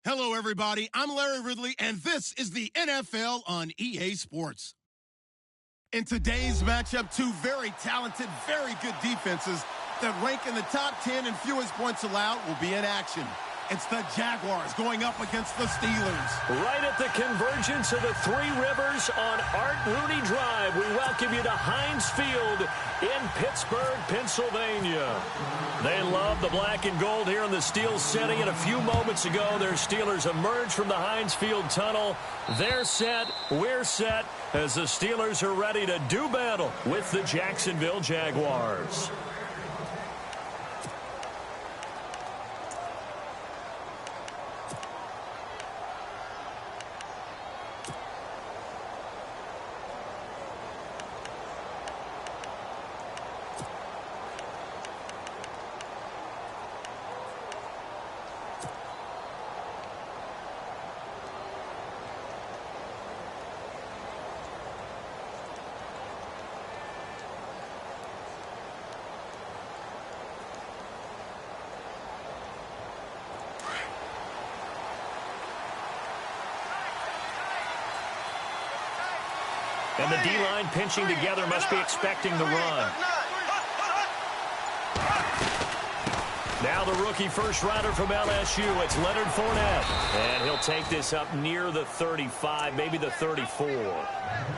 Hello, everybody. I'm Larry Ridley, and this is the NFL on EA Sports. In today's matchup, two very talented, very good defenses that rank in the top 10 and fewest points allowed will be in action. It's the Jaguars going up against the Steelers. Right at the convergence of the Three Rivers on Art Rooney Drive, we welcome you to Heinz Field in Pittsburgh, Pennsylvania. They love the black and gold here in the Steel City, and a few moments ago, their Steelers emerged from the Heinz Field tunnel. They're set, we're set, as the Steelers are ready to do battle with the Jacksonville Jaguars. And the D-line pinching together must be expecting the run. Now the rookie first-rounder from LSU, it's Leonard Fournette. And he'll take this up near the 35, maybe the 34.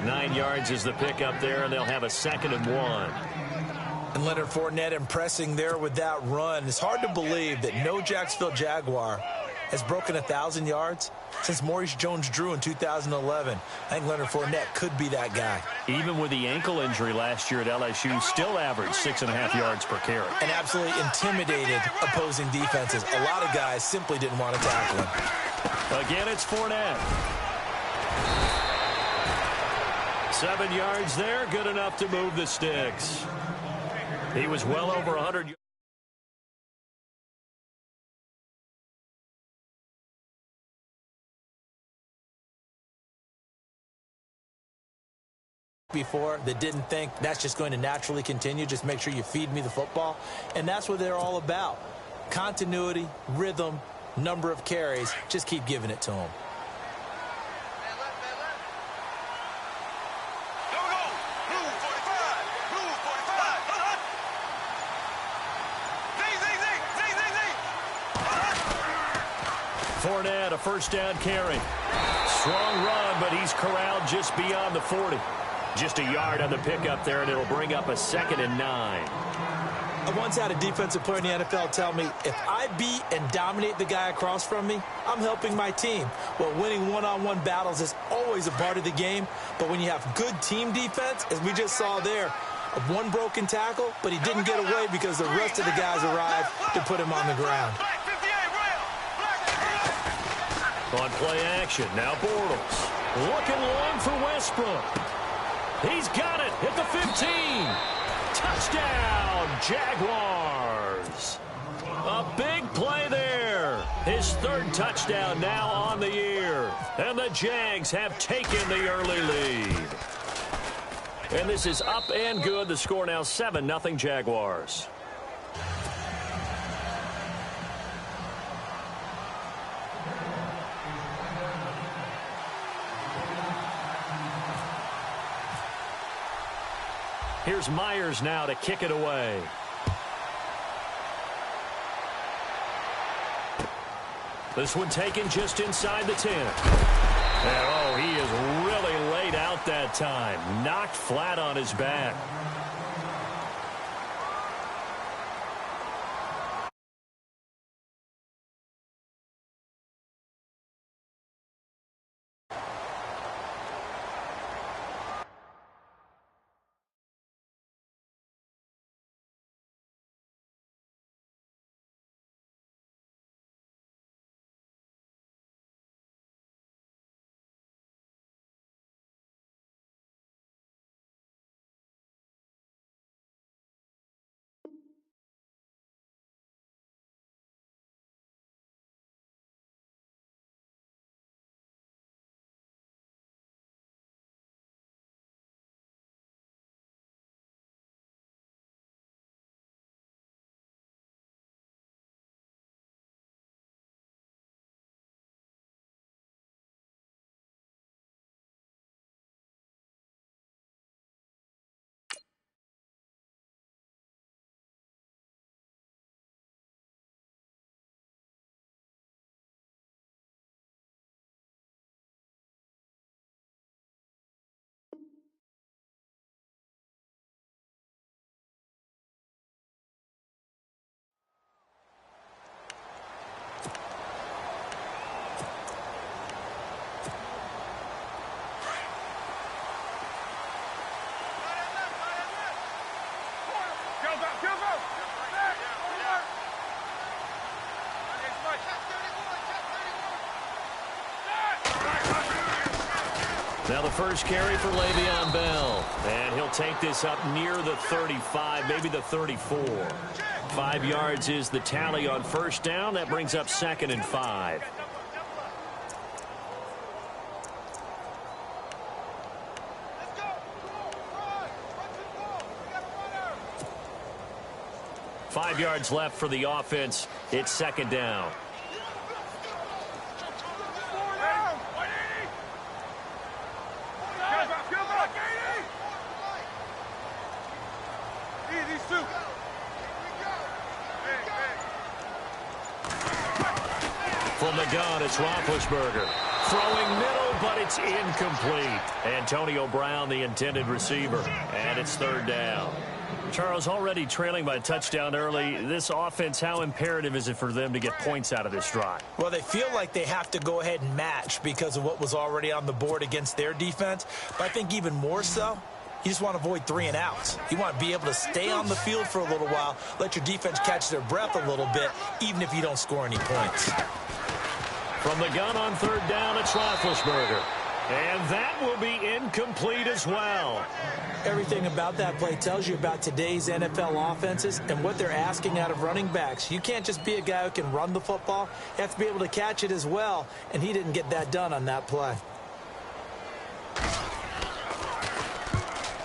9 yards is the pickup there, and they'll have a 2nd and 1. And Leonard Fournette impressing there with that run. It's hard to believe that no Jacksonville Jaguar has broken 1,000 yards since Maurice Jones-Drew in 2011. I think Leonard Fournette could be that guy. Even with the ankle injury last year at LSU, still averaged 6.5 yards per carry. And absolutely intimidated opposing defenses. A lot of guys simply didn't want to tackle him. Again, it's Fournette. 7 yards there, good enough to move the sticks. He was well over 100 yards. Before that didn't think that's just going to naturally continue. Just make sure you feed me the football. And that's what they're all about. Continuity, rhythm, number of carries. Just keep giving it to them. Fournette, a first down carry. Strong run, but he's corralled just beyond the 40. Just a yard on the pickup there, and it'll bring up a 2nd and 9. I once had a defensive player in the NFL tell me, if I beat and dominate the guy across from me, I'm helping my team. Well, winning one-on-one battles is always a part of the game, but when you have good team defense, as we just saw there, one broken tackle, but he didn't get away because the rest of the guys arrived to put him on the ground. On play action, now Bortles. Looking long for Westbrook. He's got it at the 15. Touchdown, Jaguars. A big play there. His 3rd touchdown now on the year. And the Jags have taken the early lead. And this is up and good. The score now 7-0 Jaguars. Here's Myers now to kick it away. This one taken just inside the 10. And, oh, he is really laid out that time. Knocked flat on his back. Now the first carry for Le'Veon Bell. And he'll take this up near the 35, maybe the 34. 5 yards is the tally on first down. That brings up 2nd and 5. Five yards left for the offense. It's 2nd down. From the gun, it's Roethlisberger. Throwing middle, but it's incomplete. Antonio Brown, the intended receiver. And it's 3rd down. Charles, already trailing by a touchdown early. This offense, how imperative is it for them to get points out of this drive? Well, they feel like they have to go ahead and match because of what was already on the board against their defense. But I think even more so, you just want to avoid 3 and outs. You want to be able to stay on the field for a little while, let your defense catch their breath a little bit, even if you don't score any points. From the gun on 3rd down, it's Roethlisberger. And that will be incomplete as well. Everything about that play tells you about today's NFL offenses and what they're asking out of running backs. You can't just be a guy who can run the football. You have to be able to catch it as well, and he didn't get that done on that play.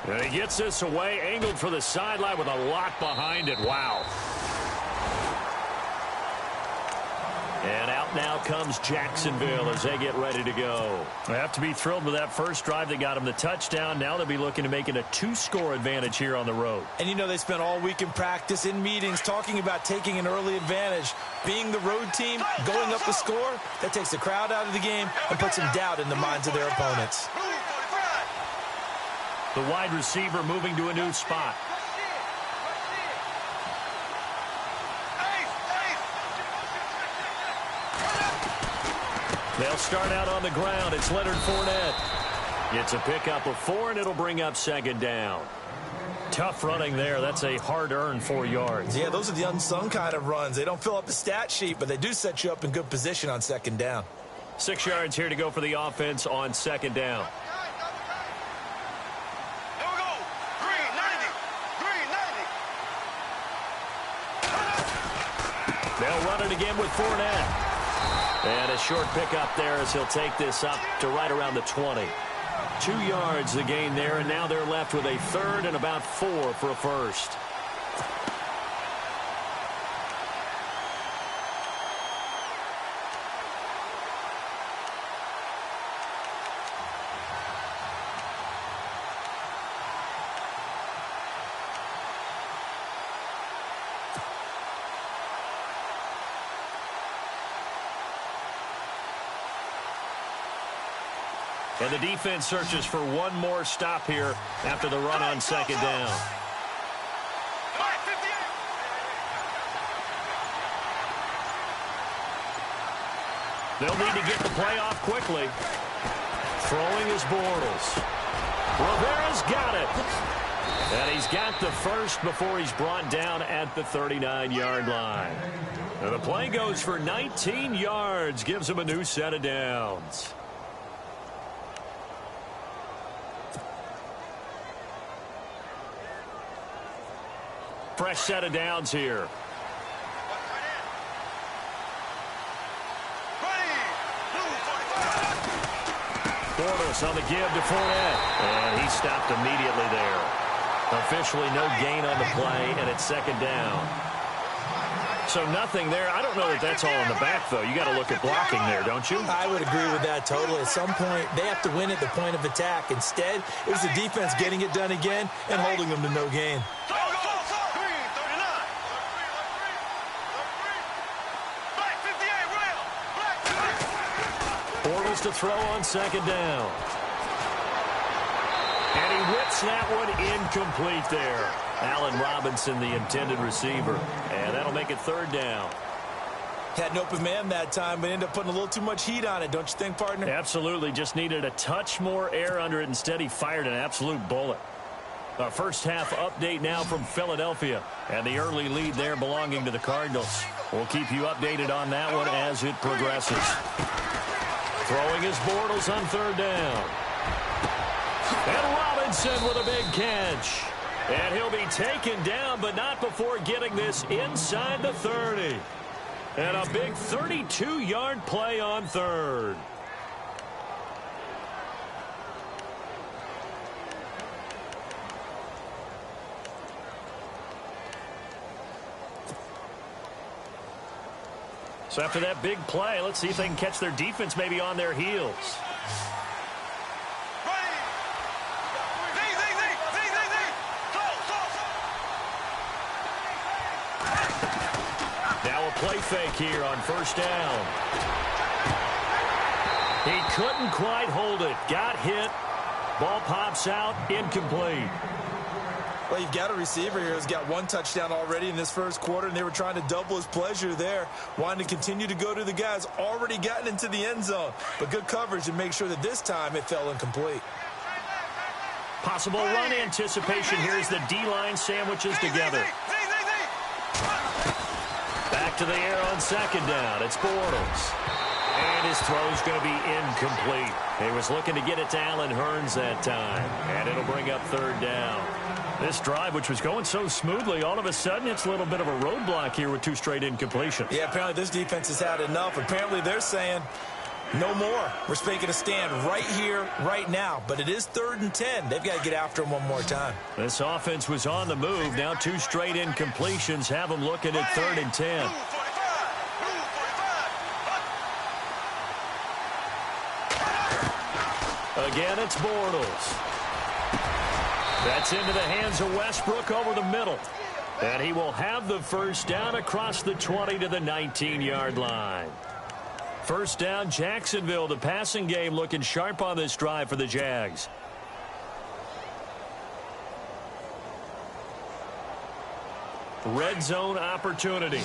And he gets this away, angled for the sideline with a lot behind it. Wow. And out now comes Jacksonville as they get ready to go. They have to be thrilled with that first drive that got them the touchdown. Now they'll be looking to make it a 2-score advantage here on the road. And you know they spent all week in practice, in meetings, talking about taking an early advantage. Being the road team, going up the score, that takes the crowd out of the game and puts some doubt in the minds of their opponents. The wide receiver moving to a new spot. They'll start out on the ground. It's Leonard Fournette. It's a pickup of 4, and it'll bring up 2nd down. Tough running there. That's a hard-earned 4 yards. Yeah, those are the unsung kind of runs. They don't fill up the stat sheet, but they do set you up in good position on 2nd down. 6 yards here to go for the offense on 2nd down. They'll run it again with Fournette. And a short pickup there as he'll take this up to right around the 20. 2 yards the gain there, and now they're left with a 3rd and about 4 for a first. And the defense searches for one more stop here after the run on 2nd down. They'll need to get the play off quickly. Throwing is Bortles. Rivera's got it. And he's got the first before he's brought down at the 39-yard line. And the play goes for 19 yards, gives him a new set of downs. Fresh set of downs here. Bortles on the give to Fournette. And he stopped immediately there. Officially no gain on the play, and it's 2nd down. So nothing there. I don't know that that's all in the back, though. You got to look at blocking there, don't you? I would agree with that totally. At some point, they have to win at the point of attack. Instead, it was the defense getting it done again and holding them to no gain. Bortles to throw on 2nd down. And he whips that one incomplete there. Allen Robinson, the intended receiver. And that'll make it 3rd down. Had an open man that time, but ended up putting a little too much heat on it, don't you think, partner? Absolutely. Just needed a touch more air under it. Instead, he fired an absolute bullet. A first half update now from Philadelphia. And the early lead there belonging to the Cardinals. We'll keep you updated on that one as it progresses. Throwing his Bortles on 3rd down. And Robinson with a big catch. And he'll be taken down, but not before getting this inside the 30. And a big 32-yard play on third. So after that big play, let's see if they can catch their defense maybe on their heels. Now a play fake here on first down. He couldn't quite hold it. Got hit. Ball pops out. Incomplete. Well, you've got a receiver here who's got one touchdown already in this first quarter, and they were trying to double his pleasure there, wanting to continue to go to the guys already gotten into the end zone. But good coverage to make sure that this time it fell incomplete. Possible run anticipation here as the D-line sandwiches together. Back to the air on second down. It's Bortles. And his throw's going to be incomplete. He was looking to get it to Allen Hurns that time. And it'll bring up third down. This drive, which was going so smoothly, all of a sudden it's a little bit of a roadblock here with two straight incompletions. Yeah, apparently this defense has had enough. Apparently they're saying no more. We're making a stand right here, right now. But it is 3rd and 10. They've got to get after him one more time. This offense was on the move. Now two straight incompletions have them looking at 3rd and 10. Again, it's Bortles. That's into the hands of Westbrook over the middle. And he will have the first down across the 20 to the 19-yard line. First down, Jacksonville. The passing game looking sharp on this drive for the Jags. Red zone opportunity.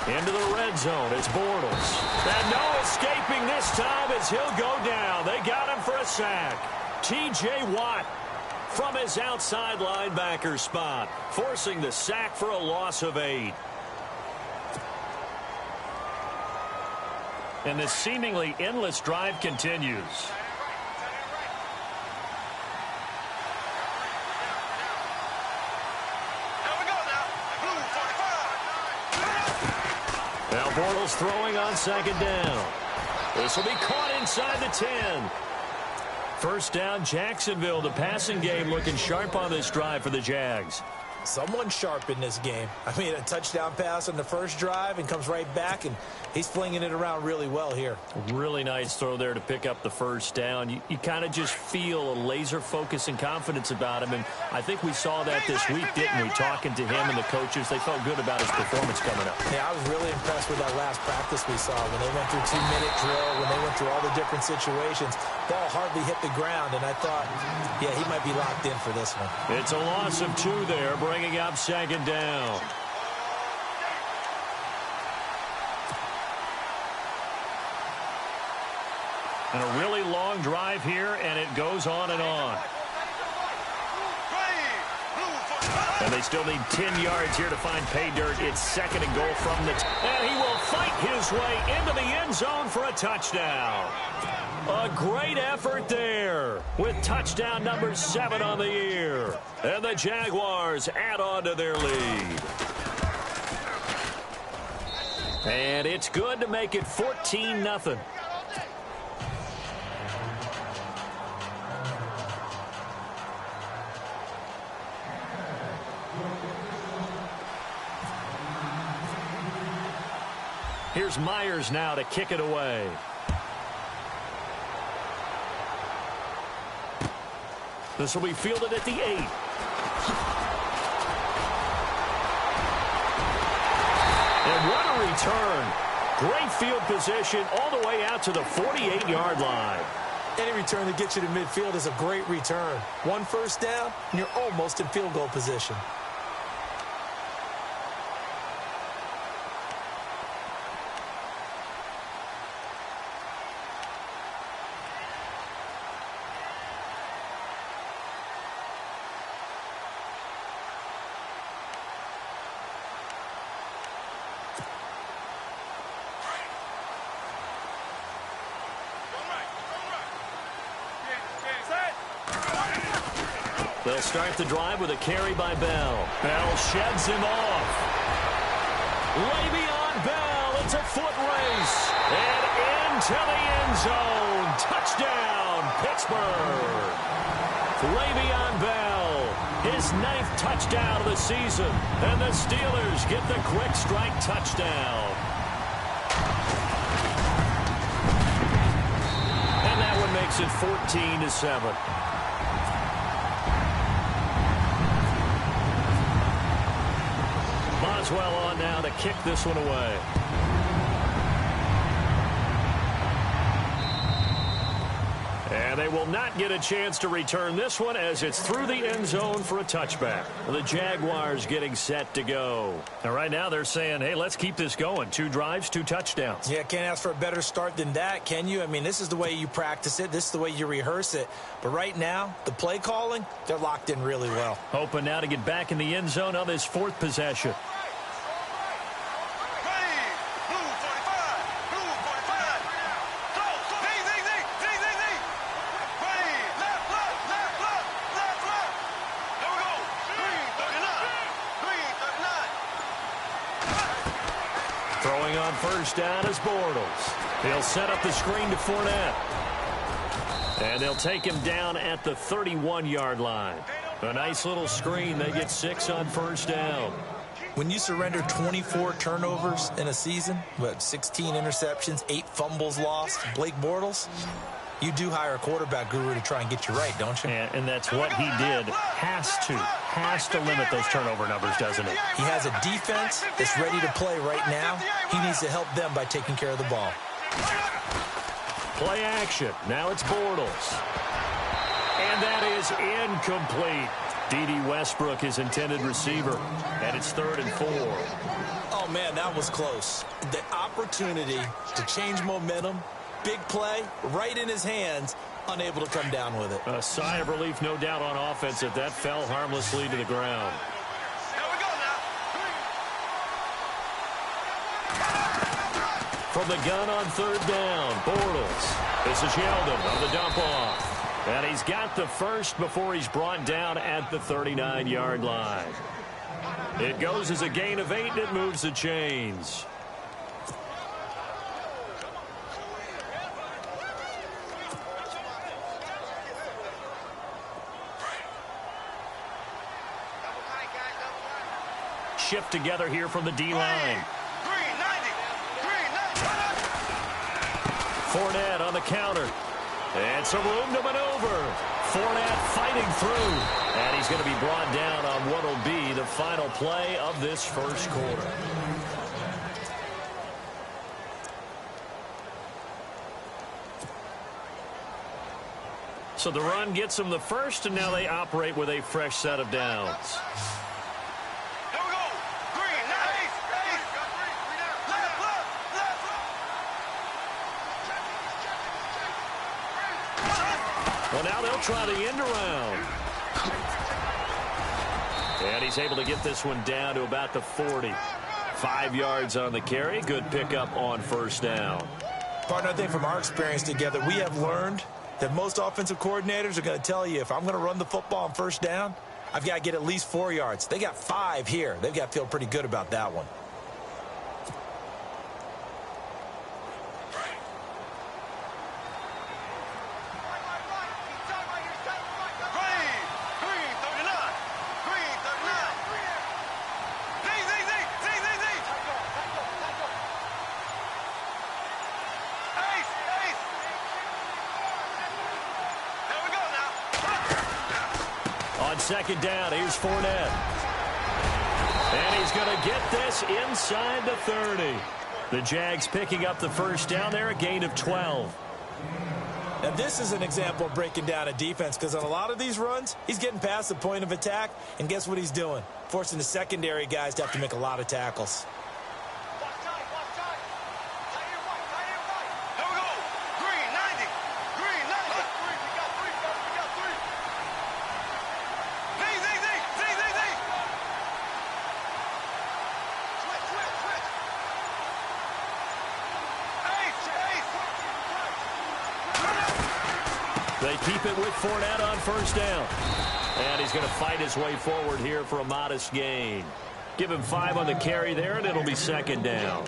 Into the red zone, it's Bortles. And no escaping this time as he'll go down. They got him for a sack. T.J. Watt from his outside linebacker spot, forcing the sack for a loss of 8. And this seemingly endless drive continues. Now Bortles throwing on second down. This will be caught inside the 10. First down, Jacksonville. The passing game looking sharp on this drive for the Jags. Someone sharp in this game. I mean, a touchdown pass on the first drive and comes right back, and he's flinging it around really well here. Really nice throw there to pick up the first down. You kind of just feel a laser focus and confidence about him, and I think we saw that this week, didn't we? Talking to him and the coaches, they felt good about his performance coming up. Yeah, I was really impressed with that last practice we saw when they went through 2-minute drill, when they went through all the different situations. Ball hardly hit the ground, and I thought, yeah, he might be locked in for this one. It's a loss of 2 there, bringing up second down. And a really long drive here, and it goes on and on. And they still need 10 yards here to find pay dirt. It's second and goal from the... And he will fight his way into the end zone for a touchdown. A great effort there with touchdown number 7 on the year. And the Jaguars add on to their lead. And it's good to make it 14-0. Here's Myers now to kick it away. This will be fielded at the 8. And what a return. Great field position all the way out to the 48-yard line. Any return that gets you to midfield is a great return. One first down, and you're almost in field goal position. They'll start the drive with a carry by Bell. Bell sheds him off. Le'Veon Bell, it's a foot race. And into the end zone. Touchdown, Pittsburgh. Le'Veon Bell, his 9th touchdown of the season. And the Steelers get the quick strike touchdown. And that one makes it 14-7. Boswell on now to kick this one away. And they will not get a chance to return this one as it's through the end zone for a touchback. The Jaguars getting set to go. And right now they're saying, hey, let's keep this going. 2 drives, 2 touchdowns. Yeah, can't ask for a better start than that, can you? I mean, this is the way you practice it. This is the way you rehearse it. But right now, the play calling, they're locked in really well. Hoping now to get back in the end zone on this 4th possession. Throwing on first down is Bortles. He'll set up the screen to Fournette. And they'll take him down at the 31-yard line. A nice little screen. They get 6 on first down. When you surrender 24 turnovers in a season, 16 interceptions, 8 fumbles lost, Blake Bortles, you do hire a quarterback guru to try and get you right, don't you? And that's what he did. Has to limit those turnover numbers, doesn't he? He has a defense that's ready to play right now. He needs to help them by taking care of the ball. Play action. Now it's Bortles. And that is incomplete. D.D. Westbrook, his intended receiver. And it's 3rd and 4. Oh, man, that was close. The opportunity to change momentum, big play, right in his hands, unable to come down with it. A sigh of relief, no doubt, on offense if that fell harmlessly to the ground. From the gun on 3rd down, Bortles. This is Yeldon on the dump off. And he's got the first before he's brought down at the 39-yard line. It goes as a gain of 8, and it moves the chains. Shift together here from the D-line. Fournette on the counter. And some room to maneuver. Fournette fighting through. And he's going to be brought down on what will be the final play of this first quarter. So the run gets them the first, and now they operate with a fresh set of downs. Well, now they'll try the end around. And he's able to get this one down to about the 40. 5 yards on the carry. Good pickup on first down. Partner, I think from our experience together, we have learned that most offensive coordinators are going to tell you, if I'm going to run the football on first down, I've got to get at least 4 yards. They got 5 here. They've got to feel pretty good about that one. Second down, here's Fournette. And he's going to get this inside the 30. The Jags picking up the first down there, a gain of 12. Now, this is an example of breaking down a defense, because on a lot of these runs, he's getting past the point of attack, and guess what he's doing? Forcing the secondary guys to have to make a lot of tackles. They keep it with Fournette on first down. And he's going to fight his way forward here for a modest gain. Give him 5 on the carry there, and it'll be second down.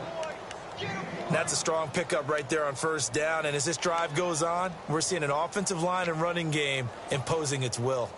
That's a strong pickup right there on first down. And as this drive goes on, we're seeing an offensive line and running game imposing its will.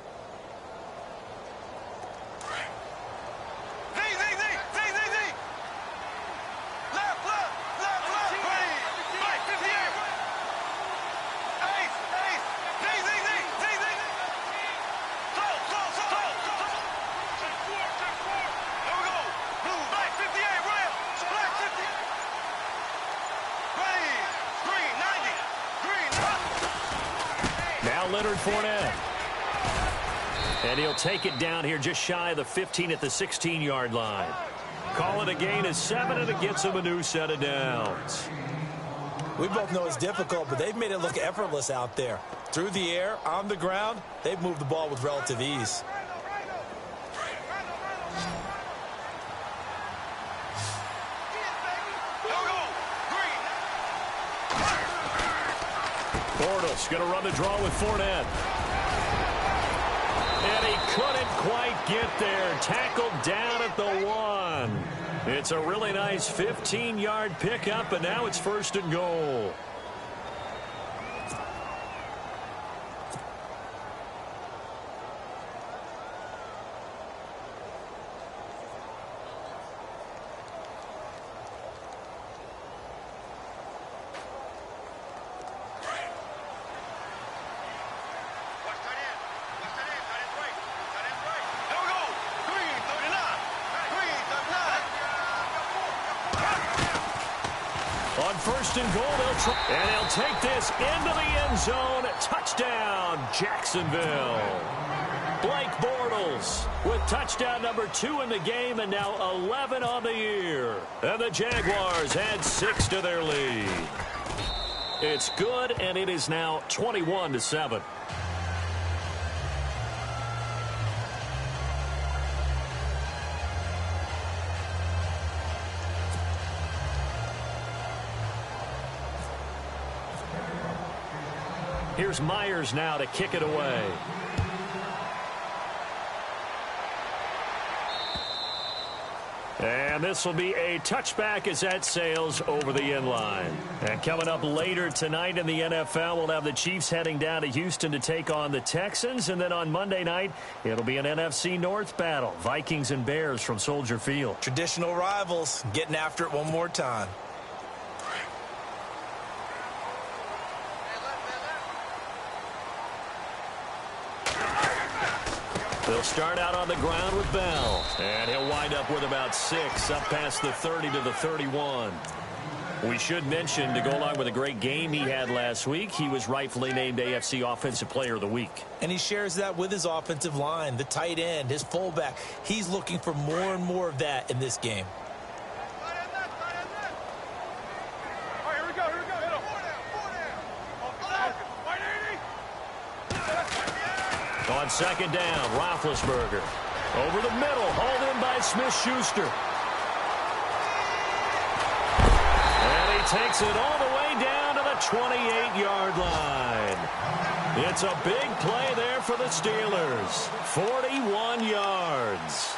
Leonard Fournette. And he'll take it down here just shy of the 15 at the 16-yard line. Call it a gain of 7, and it gets him a new set of downs. We both know it's difficult, but they've made it look effortless out there. Through the air, on the ground, they've moved the ball with relative ease. Bortles going to run the draw with Fournette. And he couldn't quite get there. Tackled down at the 1. It's a really nice 15-yard pickup, and now it's first and goal. On first and goal, and they'll take this into the end zone. Touchdown, Jacksonville. Blake Bortles with touchdown number 2 in the game, and now 11 on the year. And the Jaguars add 6 to their lead. It's good, and it is now 21-7. Here's Myers now to kick it away. And this will be a touchback as that sails over the end line. And coming up later tonight in the NFL, we'll have the Chiefs heading down to Houston to take on the Texans. And then on Monday night, it'll be an NFC North battle. Vikings and Bears from Soldier Field. Traditional rivals getting after it one more time. They'll start out on the ground with Bell. And he'll wind up with about 6, up past the 30 to the 31. We should mention, to go along with a great game he had last week, he was rightfully named AFC Offensive Player of the Week. And he shares that with his offensive line, the tight end, his fullback. He's looking for more and more of that in this game. On second down, Roethlisberger. Over the middle, hauled in by Smith-Schuster. And he takes it all the way down to the 28-yard line. It's a big play there for the Steelers. 41 yards.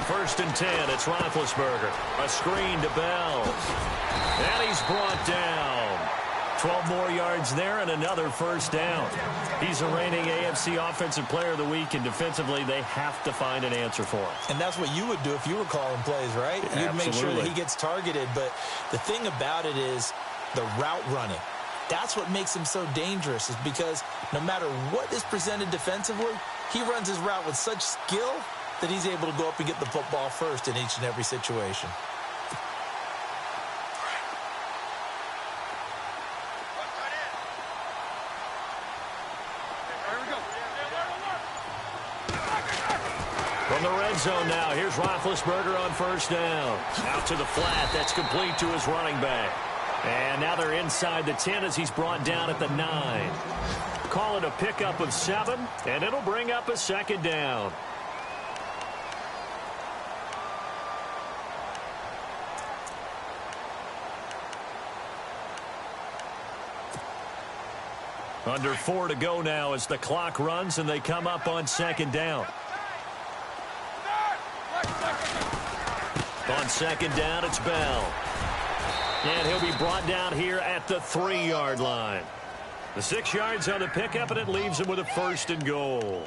First and 10, it's Roethlisberger. A screen to Bell. And he's brought down. 12 more yards there and another first down. He's a reigning AFC Offensive Player of the Week, and defensively they have to find an answer for him. And that's what you would do if you were calling plays, right? Absolutely. You'd make sure that he gets targeted. But the thing about it is the route running. That's what makes him so dangerous, is because no matter what is presented defensively, he runs his route with such skill that he's able to go up and get the football first in each and every situation. From the red zone now, here's Roethlisberger on first down. Out to the flat, that's complete to his running back. And now they're inside the 10 as he's brought down at the 9. Call it a pickup of 7, and it'll bring up a second down. Under 4 to go now as the clock runs and they come up on second down. On second down, it's Bell. And he'll be brought down here at the 3-yard line. The 6 yards on the pickup, and it leaves him with a 1st and goal.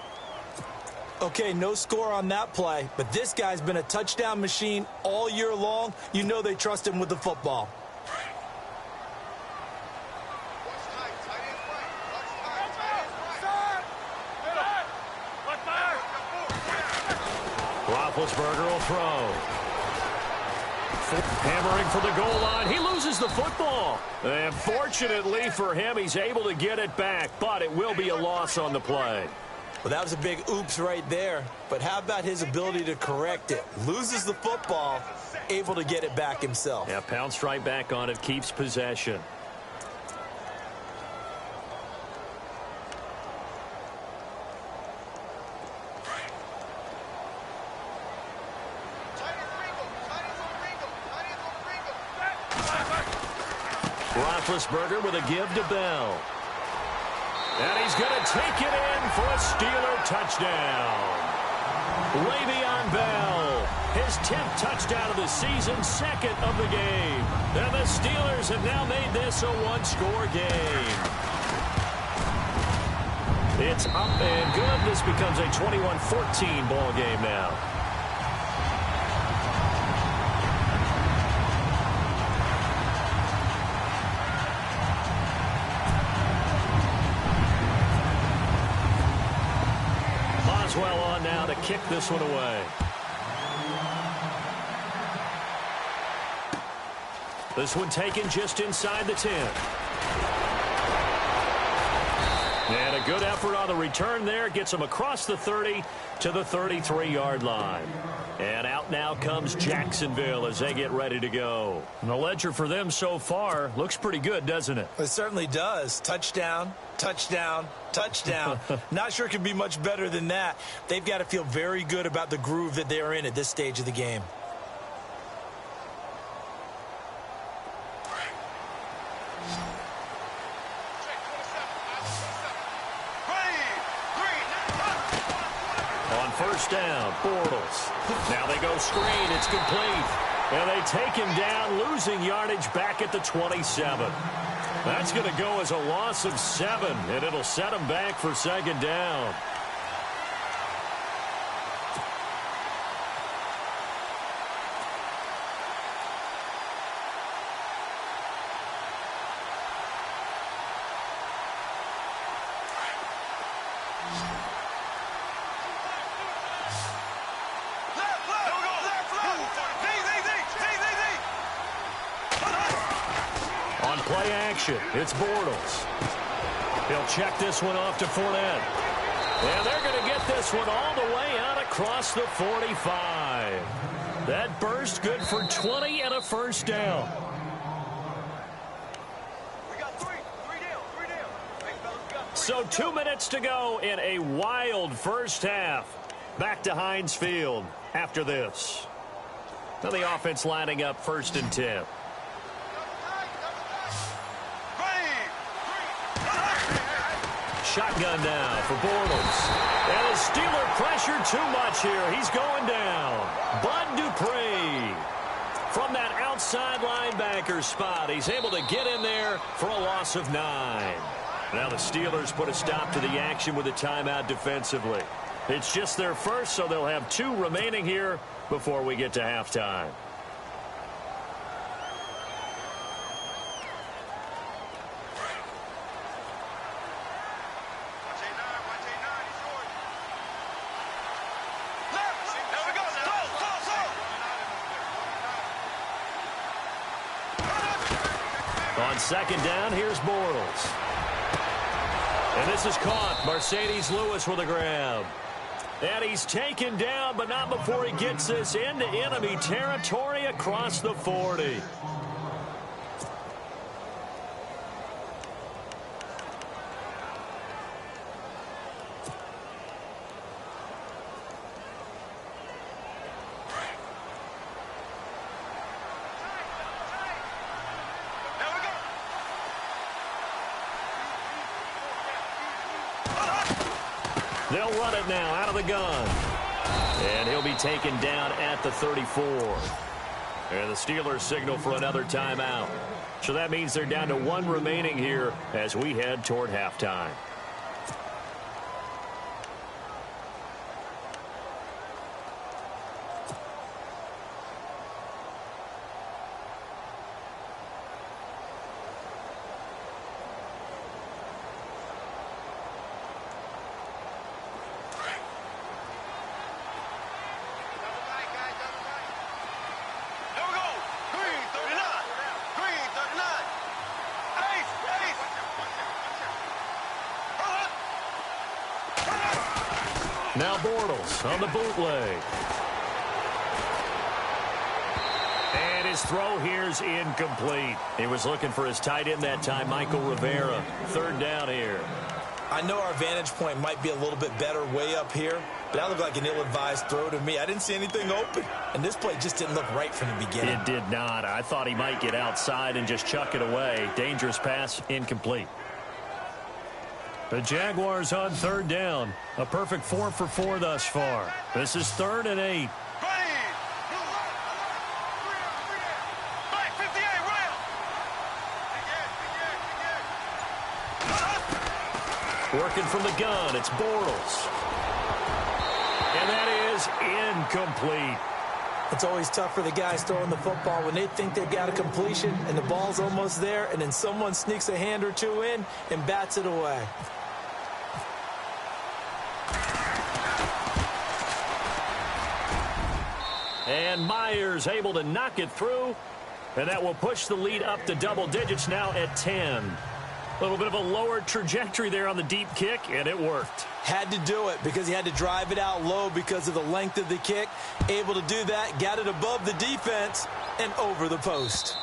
Okay, no score on that play, but this guy's been a touchdown machine all year long. You know they trust him with the football. Roethlisberger will throw. Hammering for the goal line. He loses the football. And fortunately for him, he's able to get it back, but it will be a loss on the play. Well, that was a big oops right there. But how about his ability to correct it? Loses the football, able to get it back himself. Yeah, pounced right back on it, keeps possession. Roethlisberger with a give to Bell. And he's going to take it in for a Steeler touchdown. Le'Veon Bell, his 10th touchdown of the season, 2nd of the game. And the Steelers have now made this a 1-score game. It's up and good. This becomes a 21-14 ball game now. Well on now to kick this one away. This one taken just inside the 10. And a good effort on the return there. Gets him across the 30 to the 33-yard line. And out now comes Jacksonville as they get ready to go. And the ledger for them so far looks pretty good, doesn't it? It certainly does. Touchdown, touchdown, touchdown. Not sure it could be much better than that. They've got to feel very good about the groove that they are in at this stage of the game. On first down, Bortles. Now they go screen. It's complete. And they take him down, losing yardage back at the 27. That's going to go as a loss of 7, and it'll set him back for second down. Play action. It's Bortles. He'll check this one off to Fournette. And they're going to get this one all the way out across the 45. That burst good for 20 and a first down. We got three down. So 2 minutes to go in a wild first half. Back to Heinz Field after this. Now the offense lining up 1st and 10. Shotgun now for Bortles. And the Steeler pressure too much here. He's going down. Bud Dupree from that outside linebacker spot. He's able to get in there for a loss of 9. Now the Steelers put a stop to the action with a timeout defensively. It's just their first, so they'll have 2 remaining here before we get to halftime. On second down, here's Bortles. And this is caught. Mercedes Lewis with a grab. And he's taken down, but not before he gets this into enemy territory across the 40. They'll run it now out of the gun. And he'll be taken down at the 34. And the Steelers signal for another timeout. So that means they're down to 1 remaining here as we head toward halftime. Now Bortles on the bootleg. And his throw here's incomplete. He was looking for his tight end that time, Michael Rivera. 3rd down here. I know our vantage point might be a little bit better way up here, but that looked like an ill-advised throw to me. I didn't see anything open, and this play just didn't look right from the beginning. It did not. I thought he might get outside and just chuck it away. Dangerous pass, incomplete. The Jaguars on 3rd down. A perfect 4 for 4 thus far. This is 3rd and 8. Working from the gun, it's Bortles. And that is incomplete. It's always tough for the guys throwing the football when they think they've got a completion and the ball's almost there, and then someone sneaks a hand or two in and bats it away. And Myers able to knock it through, and that will push the lead up to double digits now at 10. A little bit of a lower trajectory there on the deep kick, and it worked. Had to do it because he had to drive it out low because of the length of the kick. Able to do that, got it above the defense and over the post.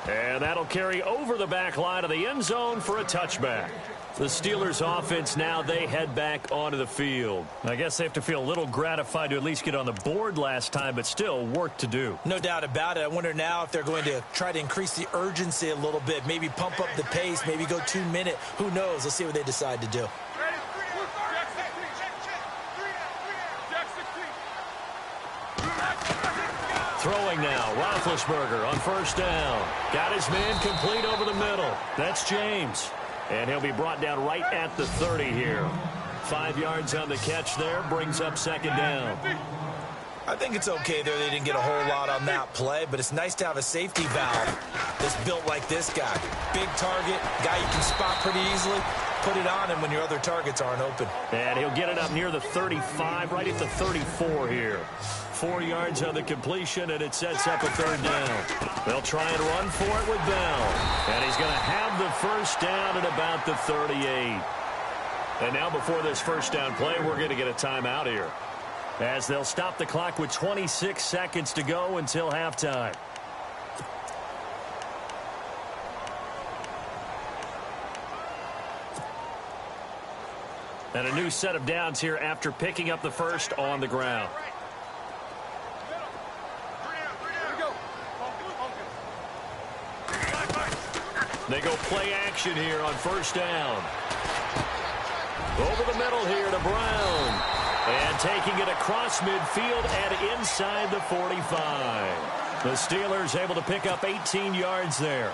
And that'll carry over the back line of the end zone for a touchback. The Steelers offense now, they head back onto the field. I guess they have to feel a little gratified to at least get on the board last time, but still work to do. No doubt about it. I wonder now if they're going to try to increase the urgency a little bit, maybe pump up the pace, maybe go 2-minute. Who knows? Let's see what they decide to do. Throwing now, Roethlisberger on 1st down. Got his man complete over the middle. That's James. And he'll be brought down right at the 30 here. 5 yards on the catch there, brings up 2nd down. I think it's okay there. They didn't get a whole lot on that play, but it's nice to have a safety valve that's built like this guy. Big target, guy you can spot pretty easily. Put it on him when your other targets aren't open. And he'll get it up near the 35, right at the 34 here. 4 yards on the completion, and it sets up a 3rd down. They'll try and run for it with Bell. And he's going to have the 1st down at about the 38. And now before this 1st down play, we're going to get a timeout here, as they'll stop the clock with 26 seconds to go until halftime. And a new set of downs here after picking up the 1st on the ground. They go play action here on 1st down. Over the middle here to Brown. And taking it across midfield and inside the 45. The Steelers able to pick up 18 yards there.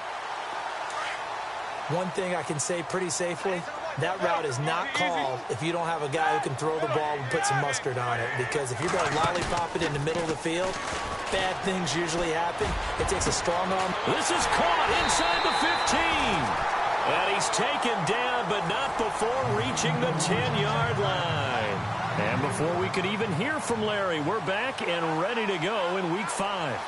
One thing I can say pretty safely, that route is not called if you don't have a guy who can throw the ball and put some mustard on it. Because if you're going to lollipop it in the middle of the field, bad things usually happen. It takes a strong arm. This is caught inside the 15. And he's taken down, but not before reaching the 10-yard line. And before we could even hear from Larry, we're back and ready to go in Week 5.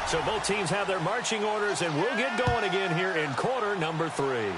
So both teams have their marching orders, and we'll get going again here in quarter number 3.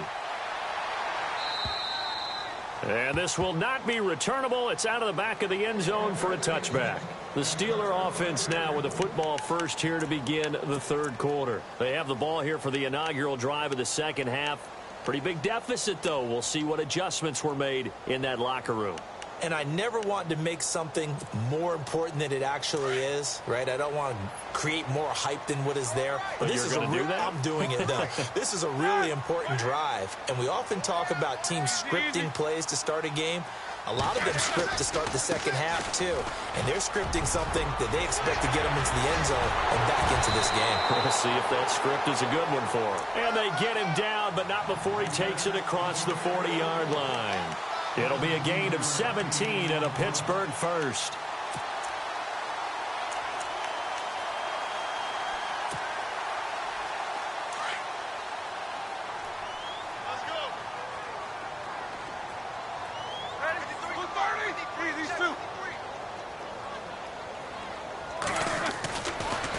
And this will not be returnable. It's out of the back of the end zone for a touchback. The Steeler offense now with the football first here to begin the 3rd quarter. They have the ball here for the inaugural drive of the 2nd half. Pretty big deficit, though. We'll see what adjustments were made in that locker room. and I never want to make something more important than it actually is, right? I don't want to create more hype than what is there. But this is I'm doing it, though. This is a really important drive, and we often talk about teams scripting plays to start a game. A lot of them script to start the second half, too. And they're scripting something that they expect to get them into the end zone and back into this game. We'll see if that script is a good one for him. And they get him down, but not before he takes it across the 40-yard line. It'll be a gain of 17 and a Pittsburgh first.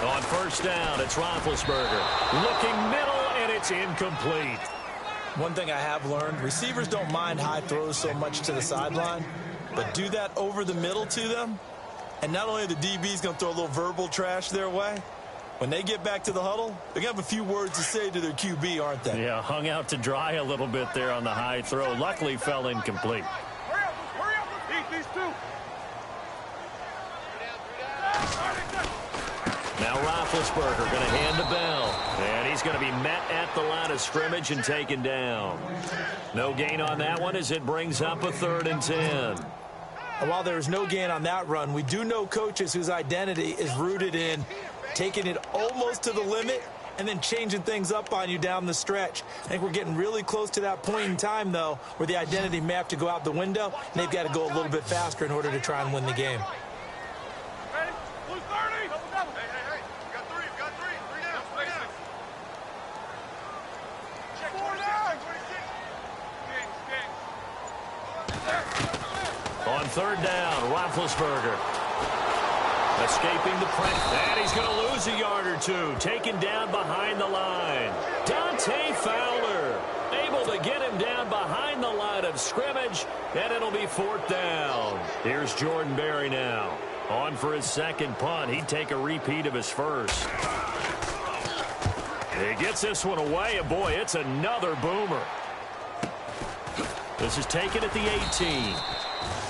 On first down, it's Roethlisberger. Looking middle, and it's incomplete. One thing I have learned, receivers don't mind high throws so much to the sideline, but do that over the middle to them, and not only are the DBs going to throw a little verbal trash their way, when they get back to the huddle, they're going to have a few words to say to their QB, aren't they? Yeah, hung out to dry a little bit there on the high throw. Luckily fell incomplete. Hurry up. These two. Now Roethlisberger going to hand to Bell. And he's going to be met at the line of scrimmage and taken down. No gain on that one as it brings up a 3rd and 10. And while there is no gain on that run, we do know coaches whose identity is rooted in taking it almost to the limit and then changing things up on you down the stretch. I think we're getting really close to that point in time, though, where the identity may have to go out the window, and they've got to go a little bit faster in order to try and win the game. On 3rd down, Roethlisberger escaping the press, and he's going to lose a yard or two, taken down behind the line. Dante Fowler able to get him down behind the line of scrimmage, and it'll be 4th down. Here's Jordan Berry now. On for his second punt. He'd take a repeat of his first. He gets this one away, and boy, it's another boomer. This is taken at the 18.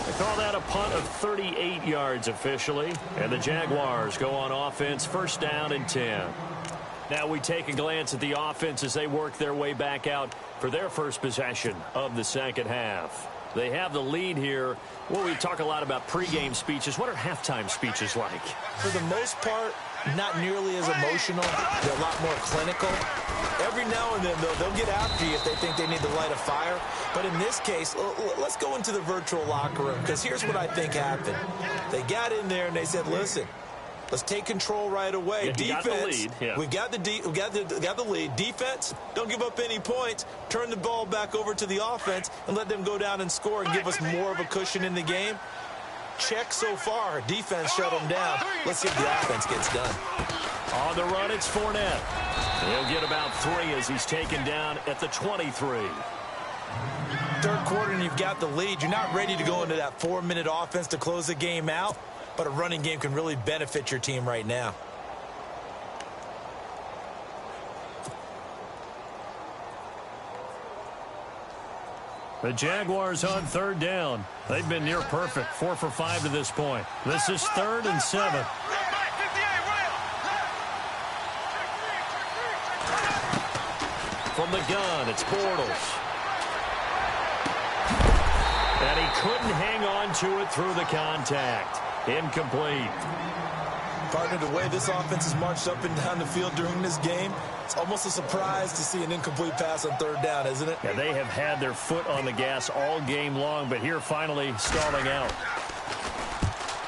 They call that a punt of 38 yards officially. And the Jaguars go on offense, 1st down and 10. Now we take a glance at the offense as they work their way back out for their first possession of the second half. They have the lead here. Well, we talk a lot about pregame speeches. What are halftime speeches like? For the most part, not nearly as emotional. They're a lot more clinical. Every now and then, though, they'll get after you if they think they need to light a fire. But in this case, let's go into the virtual locker room, because here's what I think happened. They got in there and they said, listen, let's take control right away. Yeah, defense, we've got the lead. Defense, don't give up any points. Turn the ball back over to the offense and let them go down and score and give us more of a cushion in the game. Check so far. Defense shut them down. Let's see if the offense gets done. On the run, it's Fournette. He'll get about 3 as he's taken down at the 23. 3rd quarter and you've got the lead. You're not ready to go into that 4-minute offense to close the game out, but a running game can really benefit your team right now. The Jaguars on 3rd down. They've been near perfect, 4 for 5 to this point. This is 3rd and 7. From the gun, it's Bortles. And he couldn't hang on to it through the contact. Incomplete. Partner, the way this offense has marched up and down the field during this game, it's almost a surprise to see an incomplete pass on 3rd down, isn't it? Yeah, they have had their foot on the gas all game long, but here finally stalling out.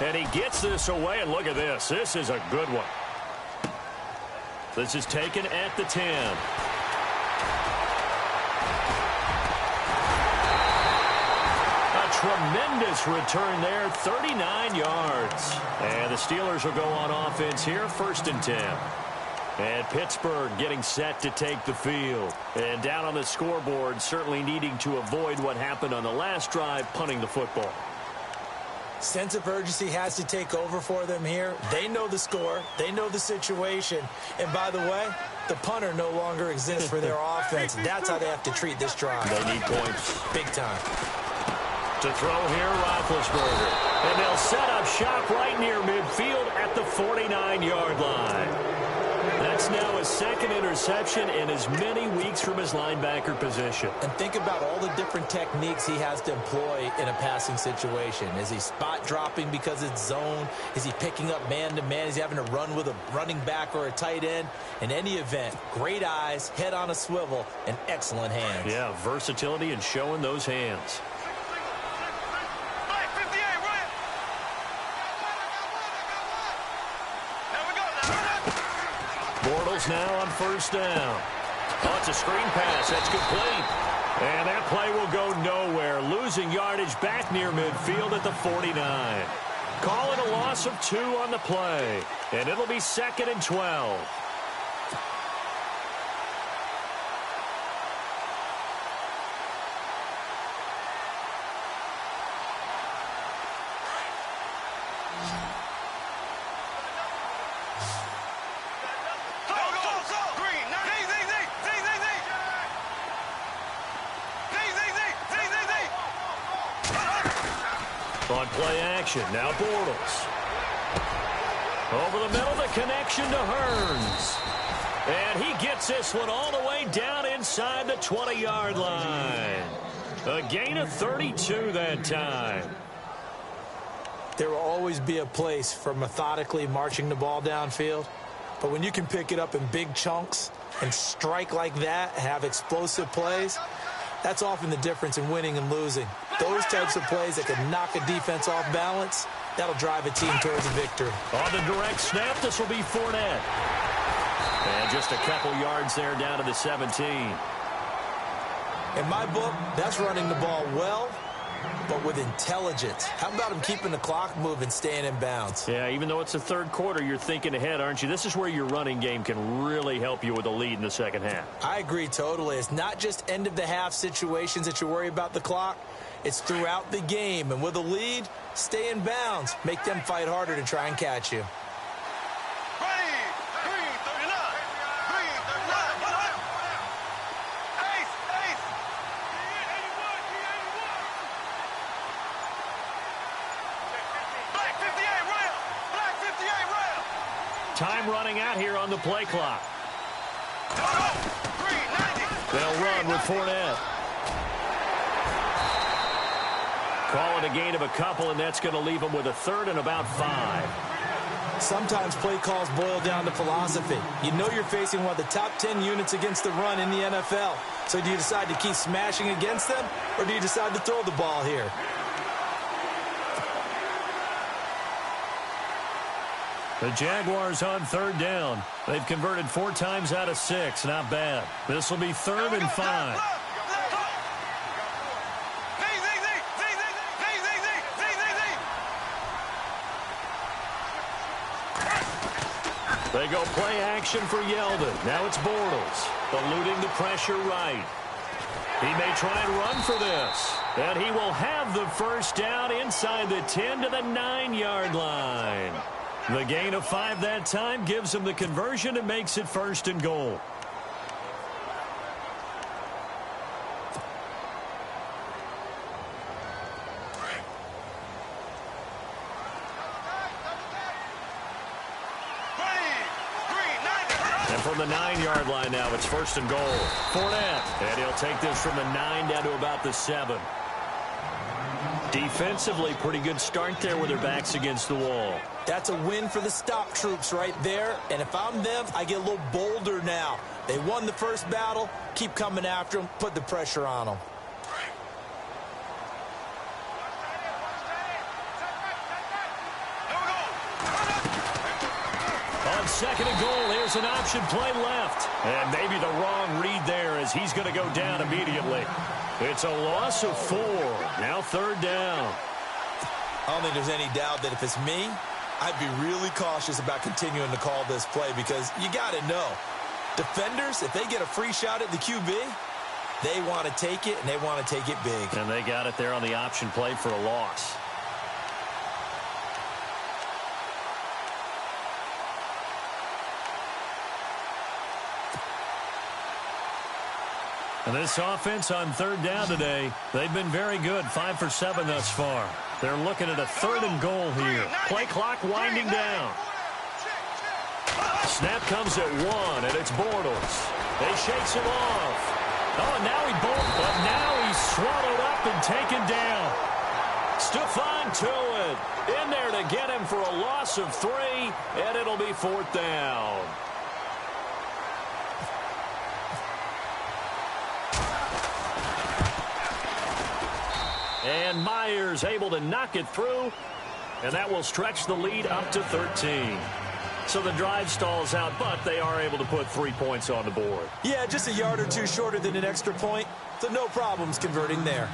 And he gets this away, and look at this. This is a good one. This is taken at the 10. Tremendous return there, 39 yards. And the Steelers will go on offense here, 1st and 10. And Pittsburgh getting set to take the field. And down on the scoreboard, certainly needing to avoid what happened on the last drive, punting the football. Sense of urgency has to take over for them here. They know the score. They know the situation. And by the way, the punter no longer exists for their offense. That's how they have to treat this drive. They need points. Big time. To throw here, Roethlisberger. And they'll set up shop right near midfield at the 49-yard line. That's now his second interception in as many weeks from his linebacker position. And think about all the different techniques he has to employ in a passing situation. Is he spot dropping because it's zone? Is he picking up man-to-man? Is he having to run with a running back or a tight end? In any event, great eyes, head on a swivel, and excellent hands. Yeah, versatility and showing those hands. Bortles now on first down. Oh, it's a screen pass. That's complete. And that play will go nowhere. Losing yardage back near midfield at the 49. Calling a loss of 2 on the play. And it'll be 2nd and 12. On play action, now Bortles. Over the middle, the connection to Hearns. And he gets this one all the way down inside the 20-yard line. A gain of 32 that time. There will always be a place for methodically marching the ball downfield. But when you can pick it up in big chunks and strike like that, have explosive plays, that's often the difference in winning and losing. Those types of plays that can knock a defense off balance, that'll drive a team towards a victory. On the direct snap, this will be Fournette. And just a couple yards there down to the 17. In my book, that's running the ball well, but with intelligence. How about him keeping the clock moving, staying in bounds? Yeah, even though it's the third quarter, you're thinking ahead, aren't you? This is where your running game can really help you with a lead in the second half. I agree totally. It's not just end-of-the-half situations that you worry about the clock. It's throughout the game. And with a lead, stay in bounds. Make them fight harder to try and catch you. Time running out here on the play clock. They'll run with Fournette. Call it a gain of a couple, and that's going to leave them with a 3rd and about 5. Sometimes play calls boil down to philosophy. You know you're facing one of the top 10 units against the run in the NFL. So do you decide to keep smashing against them, or do you decide to throw the ball here? The Jaguars on 3rd down. They've converted 4 times out of 6. Not bad. This will be 3rd and 5. They go play action for Yeldon. Now it's Bortles, eluding the pressure right. He may try and run for this. And he will have the first down inside the 10 to the 9-yard line. The gain of 5 that time gives him the conversion and makes it 1st and goal. And from the 9-yard line now, it's 1st and goal. Fournette, and he'll take this from the 9 down to about the 7. Defensively, pretty good start there with their backs against the wall. That's a win for the stop troops right there. And if I'm them, I get a little bolder now. They won the first battle. Keep coming after them. Put the pressure on them. On 2nd and goal, here's an option play left. And maybe the wrong read there as he's going to go down immediately. It's a loss of 4. Now 3rd down. I don't think there's any doubt that if it's me, I'd be really cautious about continuing to call this play because you got to know. Defenders, if they get a free shot at the QB, they want to take it, and they want to take it big. And they got it there on the option play for a loss. And this offense on third down today, they've been very good, 5 for 7 thus far. They're looking at a 3rd and goal here. Play clock winding down. Snap comes at 1, and it's Bortles. They shakes him off. Oh, now he bolted, but now he's swallowed up and taken down. Stephon Tuitt in there to get him for a loss of 3, and it'll be 4th down. And Myers able to knock it through, and that will stretch the lead up to 13. So the drive stalls out, but they are able to put 3 points on the board. Yeah, just a yard or two shorter than an extra point, so no problems converting there.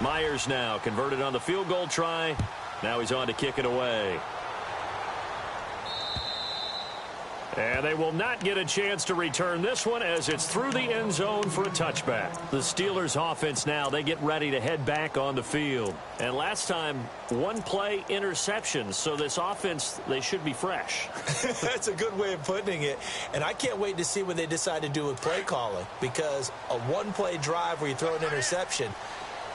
Myers now converted on the field goal try. Now he's on to kick it away. And they will not get a chance to return this one as it's through the end zone for a touchback. The Steelers offense now, they get ready to head back on the field. And last time, 1 play interceptions. So this offense, they should be fresh. That's a good way of putting it. And I can't wait to see what they decide to do with play calling, because a 1-play drive where you throw an interception,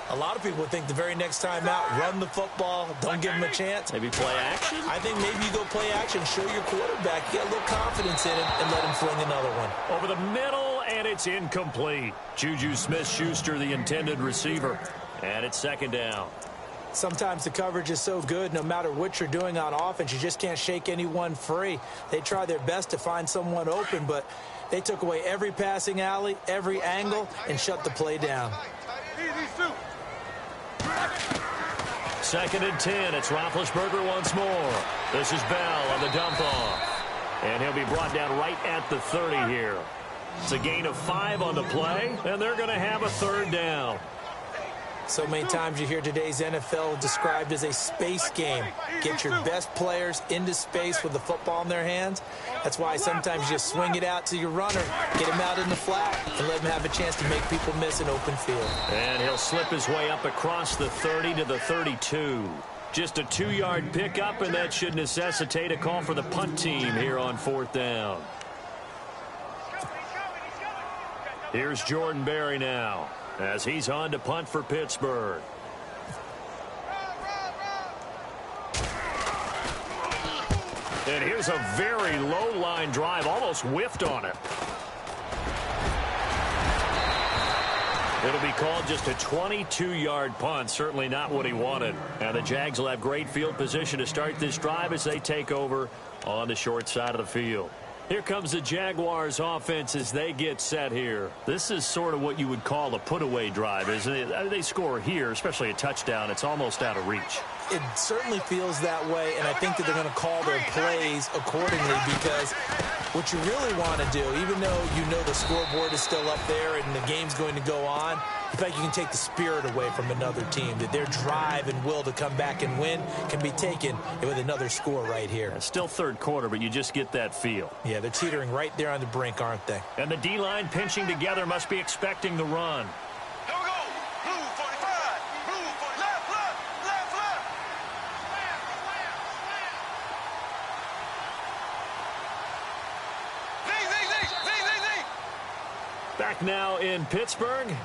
a lot of people think the very next time out, run the football, don't give him a chance. Maybe play action? I think maybe you go play action, show your quarterback, get a little confidence in him, and let him fling another one. Over the middle, and it's incomplete. Juju Smith-Schuster, the intended receiver. And it's 2nd down. Sometimes the coverage is so good, no matter what you're doing on offense, you just can't shake anyone free. They try their best to find someone open, but they took away every passing alley, every angle, and shut the play down. 2nd and 10. It's Roethlisberger once more. This is Bell on the dump off. And he'll be brought down right at the 30 here. It's a gain of 5 on the play, and they're going to have a 3rd down. So many times you hear today's NFL described as a space game. Get your best players into space with the football in their hands. That's why sometimes you just swing it out to your runner, get him out in the flat, and let him have a chance to make people miss an open field. And he'll slip his way up across the 30 to the 32. Just a 2-yard pickup, and that should necessitate a call for the punt team here on 4th down. Here's Jordan Berry now, as he's on to punt for Pittsburgh. And here's a very low-line drive, almost whiffed on it. It'll be called just a 22-yard punt, certainly not what he wanted. And the Jags will have great field position to start this drive as they take over on the short side of the field. Here comes the Jaguars offense as they get set here. This is sort of what you would call a put-away drive, isn't it? They score here, especially a touchdown. It's almost out of reach. It certainly feels that way, and I think that they're going to call their plays accordingly, because what you really want to do, even though you know the scoreboard is still up there and the game's going to go on, in fact, you can take the spirit away from another team, that their drive and will to come back and win can be taken with another score right here. It's still 3rd quarter, but you just get that feel. Yeah, they're teetering right there on the brink, aren't they? And the D-line pinching together must be expecting the run. Here we go. Blue 45. Blue 40. Left, left, left, left. Back now in Pittsburgh.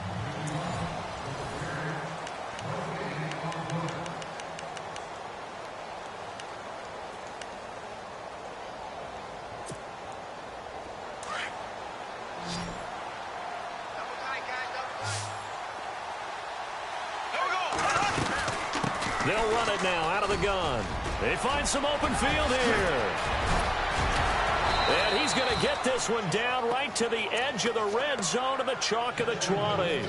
They'll run it now out of the gun. They find some open field here. And he's going to get this one down right to the edge of the red zone of the chalk of the 20.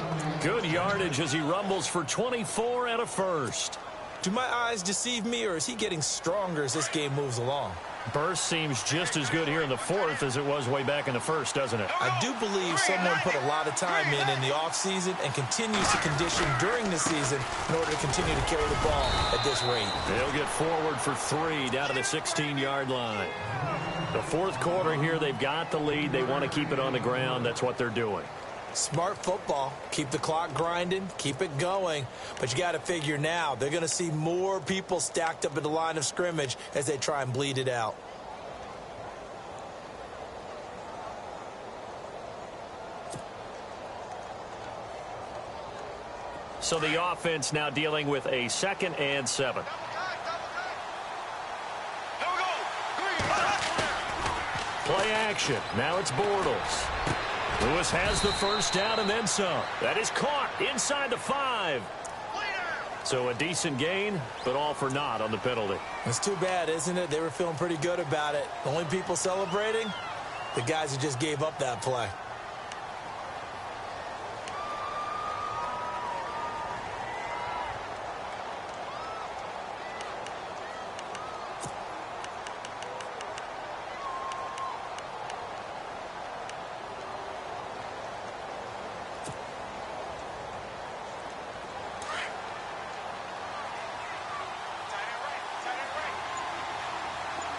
Good yardage as he rumbles for 24 and a first. Do my eyes deceive me, or is he getting stronger as this game moves along? Burst seems just as good here in the 4th as it was way back in the 1st, doesn't it? I do believe someone put a lot of time in the offseason and continues to condition during the season in order to continue to carry the ball at this rate. They'll get forward for 3 down to the 16-yard line. The 4th quarter here, they've got the lead. They want to keep it on the ground. That's what they're doing. Smart football. Keep the clock grinding. Keep it going. But you got to figure now, they're going to see more people stacked up at the line of scrimmage as they try and bleed it out. So the offense now dealing with a 2nd and 7. Play action. Now it's Bortles. Lewis has the first down and then some. That is caught inside the 5. So a decent gain, but all for naught on the penalty. It's too bad, isn't it? They were feeling pretty good about it. The only people celebrating, the guys who just gave up that play.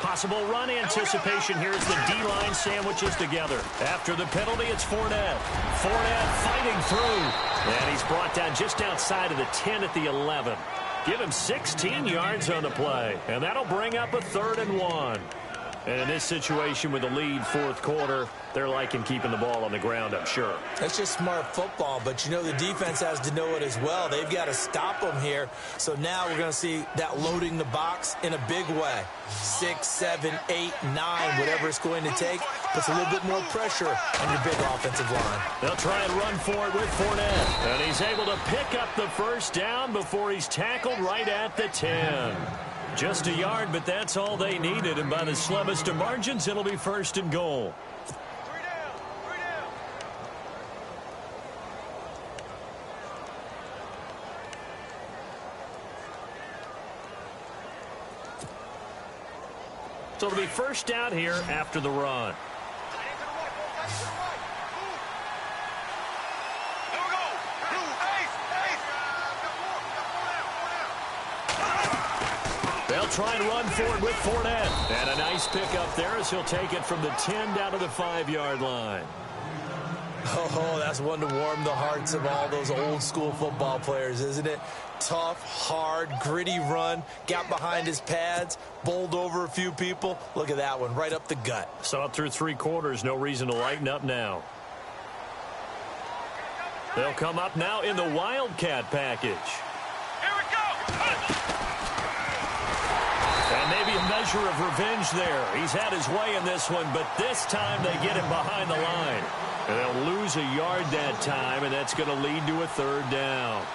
Possible run anticipation here as the D-line sandwiches together. After the penalty, it's Fournette. Fournette fighting through. And he's brought down just outside of the 10 at the 11. Give him 16 yards on the play. And that'll bring up a 3rd and 1. And in this situation with the lead 4th quarter, they're liking keeping the ball on the ground, I'm sure. That's just smart football, but you know the defense has to know it as well. They've got to stop them here. So now we're going to see that loading the box in a big way. 6, 7, 8, 9, whatever it's going to take, puts a little bit more pressure on your big offensive line. They'll try and run for it with Fournette. And he's able to pick up the first down before he's tackled right at the 10. Just a yard, but that's all they needed. And by the slimmest of margins, it'll be 1st and goal. 3 down. 3 down. So it'll be 1st down here after the run. They'll try and run for it with Fournette. And a nice pickup there as he'll take it from the 10 down to the 5-yard line. Oh, that's one to warm the hearts of all those old-school football players, isn't it? Tough, hard, gritty run, got behind his pads, bowled over a few people. Look at that one, right up the gut. So up through 3 quarters, no reason to lighten up now. They'll come up now in the Wildcat package. Here we go. And maybe a measure of revenge there. He's had his way in this one, but this time they get him behind the line. And they'll lose a yard that time, and that's going to lead to a 3rd down.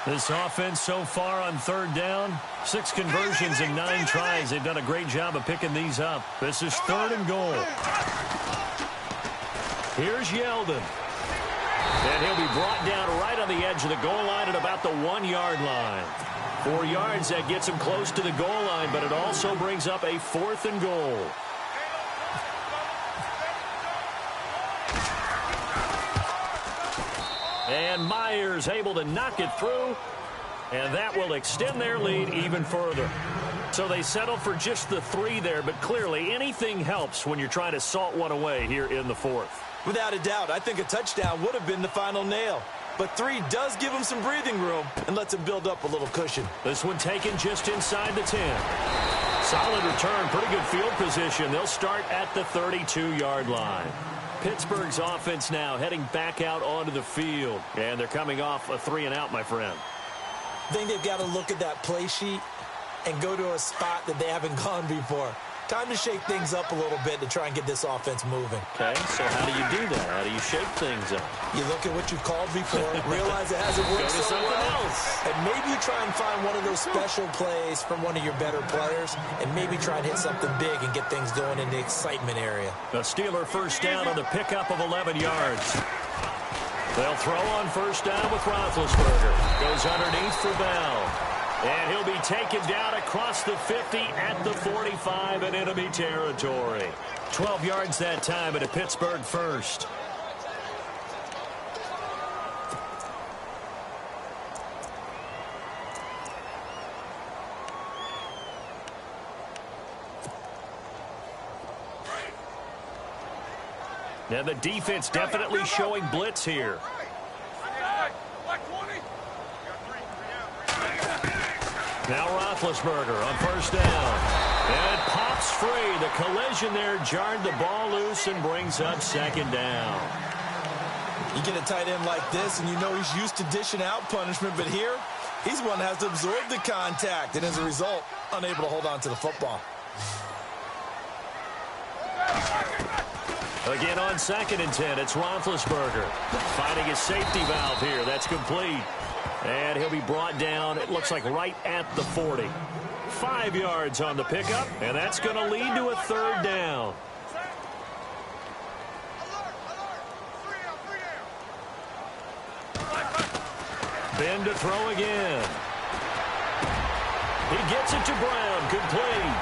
This offense so far on 3rd down, 6 conversions and 9 tries. They've done a great job of picking these up. This is 3rd and goal. Here's Yeldon. And he'll be brought down right on the edge of the goal line at about the 1-yard line. 4 yards, that gets him close to the goal line, but it also brings up a 4th and goal. And Myers able to knock it through, and that will extend their lead even further. So they settle for just the 3 there, but clearly anything helps when you're trying to salt one away here in the 4th. Without a doubt, I think a touchdown would have been the final nail. But 3 does give him some breathing room and lets him build up a little cushion. This one taken just inside the 10. Solid return, pretty good field position. They'll start at the 32-yard line. Pittsburgh's offense now heading back out onto the field. And they're coming off a 3-and-out, my friend. I think they've got to look at that play sheet and go to a spot that they haven't gone before. Time to shake things up a little bit to try and get this offense moving. Okay, so how do you do that? How do you shake things up? You look at what you've called before, realize it hasn't worked so well, and maybe you try and find one of those special plays from one of your better players, and maybe try and hit something big and get things going in the excitement area. The Steeler first down on the pickup of 11 yards. They'll throw on first down with Roethlisberger. Goes underneath for Bell. And he'll be taken down across the 50 at the 45 in enemy territory. 12 yards that time at a Pittsburgh first. And the defense definitely showing blitz here. Now Roethlisberger on first down. And it pops free. The collision there jarred the ball loose and brings up second down. You get a tight end like this, and you know he's used to dishing out punishment, but here, he's one that has to absorb the contact, and as a result, unable to hold on to the football. Again on 2nd and 10, it's Roethlisberger finding his safety valve here. That's complete. And he'll be brought down, it looks like right at the 40. 5 yards on the pickup, and that's going to lead to a 3rd down. Ben to throw again. He gets it to Brown, complete.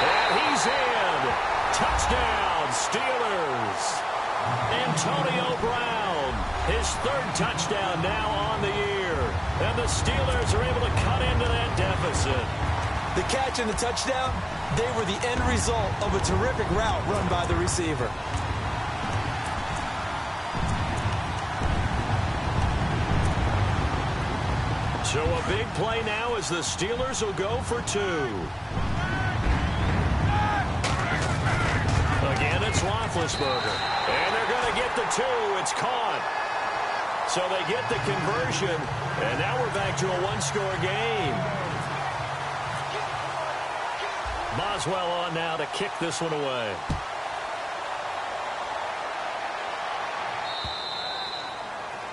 And he's in. Touchdown, Steelers. Antonio Brown, his 3rd touchdown now on the year. And the Steelers are able to cut into that deficit. The catch and the touchdown, they were the end result of a terrific route run by the receiver. So a big play now as the Steelers will go for 2. Again, it's Roethlisberger. And they're going to get the 2. It's caught. So they get the conversion. And now we're back to a 1-score game. Boswell on now to kick this one away.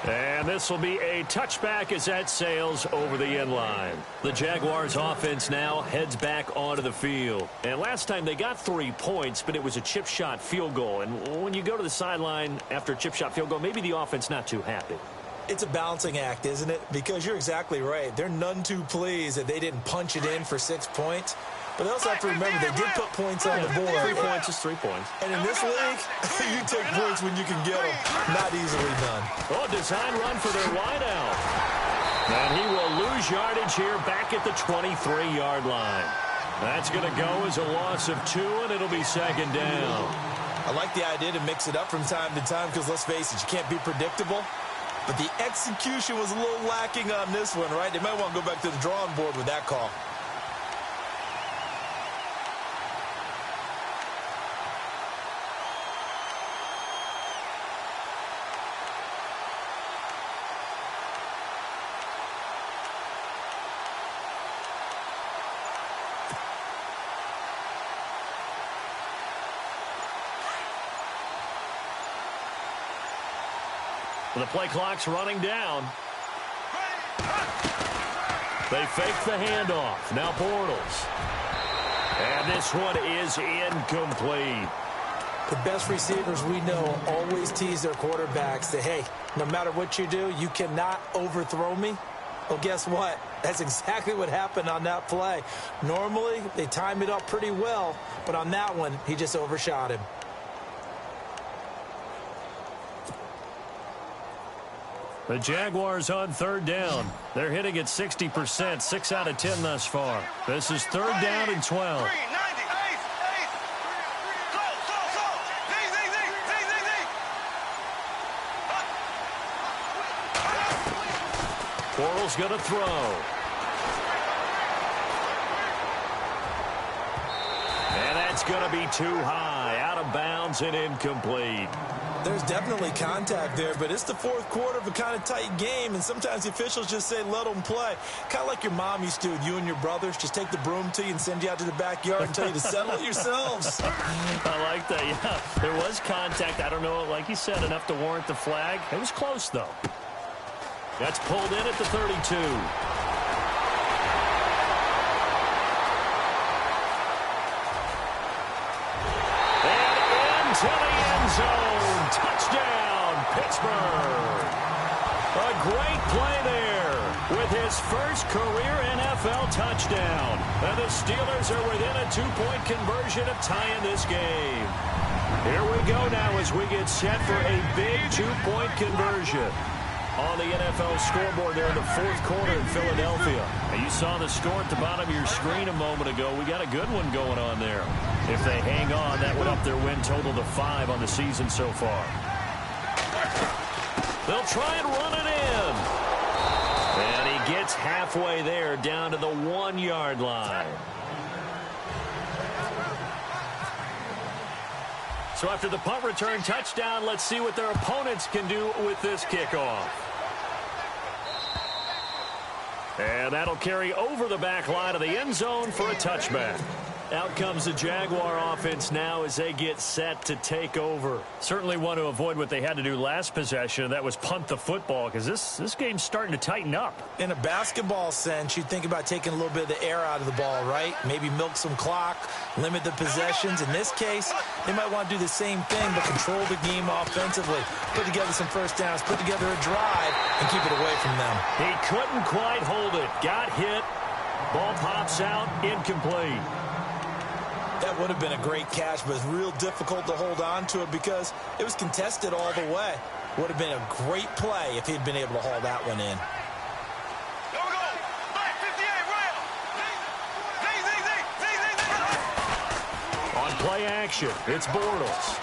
And this will be a touchback as that sails over the end line. The Jaguars offense now heads back onto the field. And last time they got 3 points, but it was a chip shot field goal. And when you go to the sideline after a chip shot field goal, maybe the offense not too happy. It's a balancing act, isn't it? Because you're exactly right. They're none too pleased that they didn't punch it in for 6 points. But they also have to remember they did put points on the board. 3 points is 3 points. And in this league, you take points when you can get them. Not easily done. Oh, design run for their wideout. And he will lose yardage here back at the 23-yard line. That's going to go as a loss of 2, and it'll be 2nd down. I like the idea to mix it up from time to time because, let's face it, you can't be predictable. But the execution was a little lacking on this one, right? They might want to go back to the drawing board with that call. The play clock's running down. They fake the handoff. Now Bortles. And this one is incomplete. The best receivers we know always tease their quarterbacks that, hey, no matter what you do, you cannot overthrow me. Well, guess what? That's exactly what happened on that play. Normally, they time it up pretty well, but on that one, he just overshot him. The Jaguars on 3rd down. They're hitting at 60%, 6 out of 10 thus far. This is 3rd down and 12. Bortles going to throw. And that's going to be too high, out of bounds and incomplete. There's definitely contact there, but it's the 4th quarter of a kind of tight game, and sometimes the officials just say, let them play. Kind of like your mom used to with you and your brothers. Just take the broom to you and send you out to the backyard and tell you to settle it yourselves. I like that, yeah. There was contact. I don't know, like you said, enough to warrant the flag. It was close, though. That's pulled in at the 32. And into the end zone. Touchdown, Pittsburgh. A great play there with his first career NFL touchdown. And the Steelers are within a 2-point conversion of tying this game. Here we go now as we get set for a big 2-point conversion. on the NFL scoreboard there in the fourth quarter in Philadelphia. And you saw the score at the bottom of your screen a moment ago. We got a good one going on there. If they hang on, that would up their win total to 5 on the season so far. They'll try and run it in. And he gets halfway there down to the 1-yard line. So after the punt return touchdown, let's see what their opponents can do with this kickoff. And that'll carry over the back line of the end zone for a touchback. Out comes the Jaguar offense now as they get set to take over. Certainly want to avoid what they had to do last possession, and that was punt the football, because this game's starting to tighten up. In a basketball sense, you think about taking a little bit of the air out of the ball, right? Maybe milk some clock, limit the possessions. In this case, they might want to do the same thing, but control the game offensively. Put together some first downs, put together a drive, and keep it away from them. He couldn't quite hold it. Got hit. Ball pops out. Incomplete. That would have been a great catch, but it's real difficult to hold on to it because it was contested all the way. Would have been a great play if he'd been able to haul that one in. Here we go. Back 58, On play action, it's Bortles.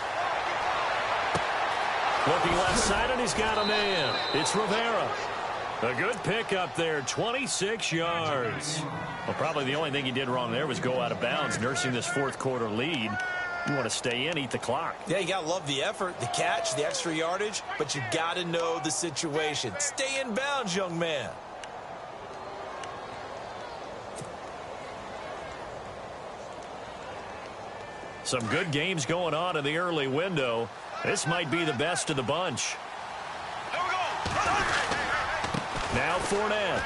Looking left side, and he's got a man. It's Rivera. A good pickup there, 26 yards. Well, probably the only thing he did wrong there was go out of bounds, nursing this fourth quarter lead. You want to stay in, eat the clock. Yeah, you got to love the effort, the catch, the extra yardage, but you got to know the situation. Stay in bounds, young man. Some good games going on in the early window. This might be the best of the bunch. Now Fournette.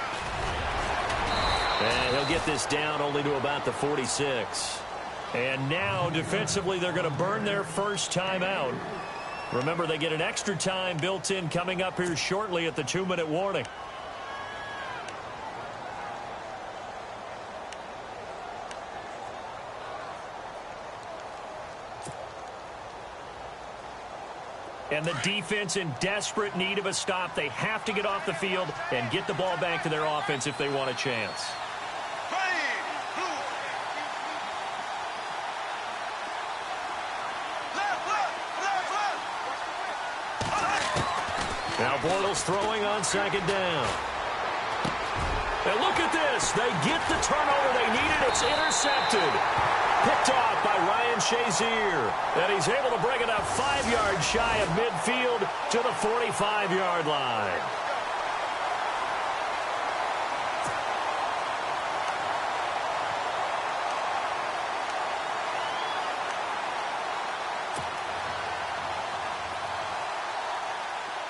And he'll get this down only to about the 46. And now, defensively, they're going to burn their first timeout. Remember, they get an extra time built in coming up here shortly at the 2-minute warning. And the defense in desperate need of a stop. They have to get off the field and get the ball back to their offense if they want a chance. Now Bortles throwing on second down. And look at this. They get the turnover they needed. It's intercepted. Picked off by Ryan Shazier. And he's able to bring it up 5 yards shy of midfield to the 45-yard line.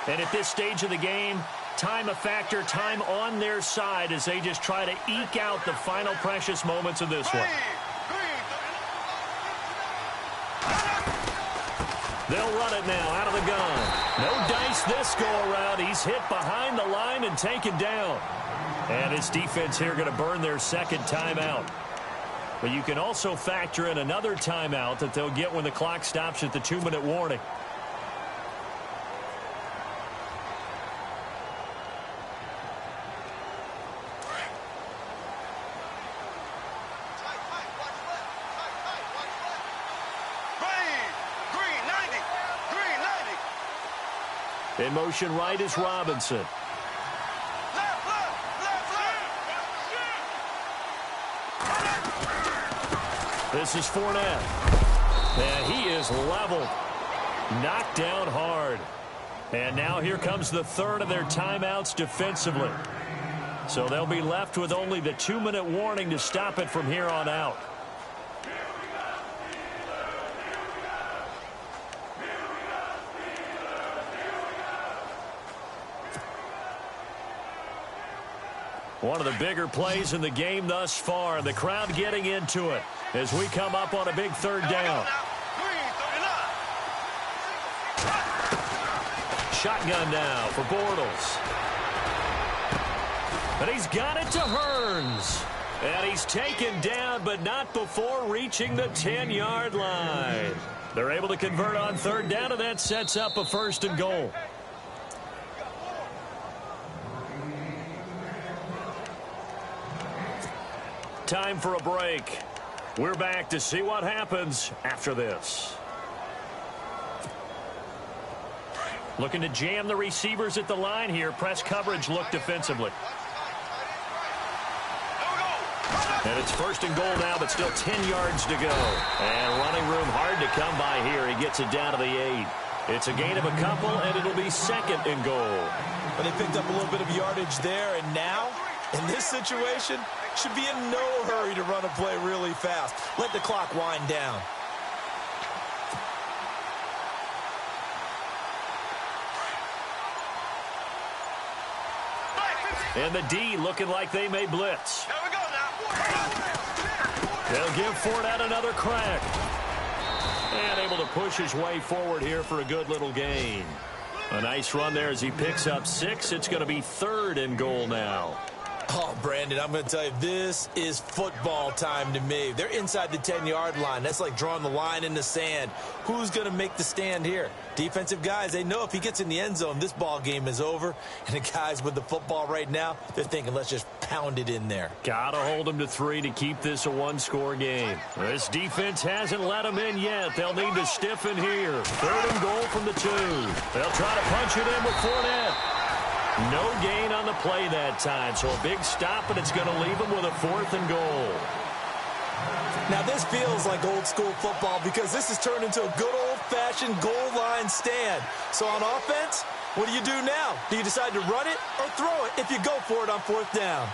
And at this stage of the game, time a factor, time on their side as they just try to eke out the final precious moments of this one. They'll run it now out of the gun. No dice this go-around. He's hit behind the line and taken down. And his defense here going to burn their second timeout. But you can also factor in another timeout that they'll get when the clock stops at the 2-minute warning. In motion right is Robinson. This is Fournette. And he is leveled. Knocked down hard. And now here comes the third of their timeouts defensively. So they'll be left with only the 2-minute warning to stop it from here on out. One of the bigger plays in the game thus far. The crowd getting into it as we come up on a big third down. Shotgun now for Bortles. And he's got it to Hearns. And he's taken down, but not before reaching the 10-yard line. They're able to convert on third down, and that sets up a 1st and goal. Time for a break. We're back to see what happens after this. Looking to jam the receivers at the line here. Press coverage look defensively. And it's 1st and goal now, but still 10 yards to go. And running room hard to come by here. He gets it down to the 8. It's a gain of a couple, and it'll be 2nd and goal. But they picked up a little bit of yardage there, and now, in this situation, should be in no hurry to run a play really fast. Let the clock wind down. And the D looking like they may blitz. Here we go now. They'll give Fournette another crack. And able to push his way forward here for a good little gain. A nice run there as he picks up 6. It's going to be 3rd and goal now. Oh, Brandon, I'm going to tell you, this is football time to me. They're inside the 10-yard line. That's like drawing the line in the sand. Who's going to make the stand here? Defensive guys, they know if he gets in the end zone, this ball game is over. And the guys with the football right now, they're thinking, let's just pound it in there. Got to hold them to 3 to keep this a 1-score game. This defense hasn't let them in yet. They'll need to stiffen here. 3rd and goal from the 2. They'll try to punch it in with Fournette. No gain on the play that time, so a big stop, and it's going to leave them with a 4th and goal. Now, this feels like old-school football because this has turned into a good old-fashioned goal line stand. So on offense, what do you do now? Do you decide to run it or throw it if you go for it on 4th down?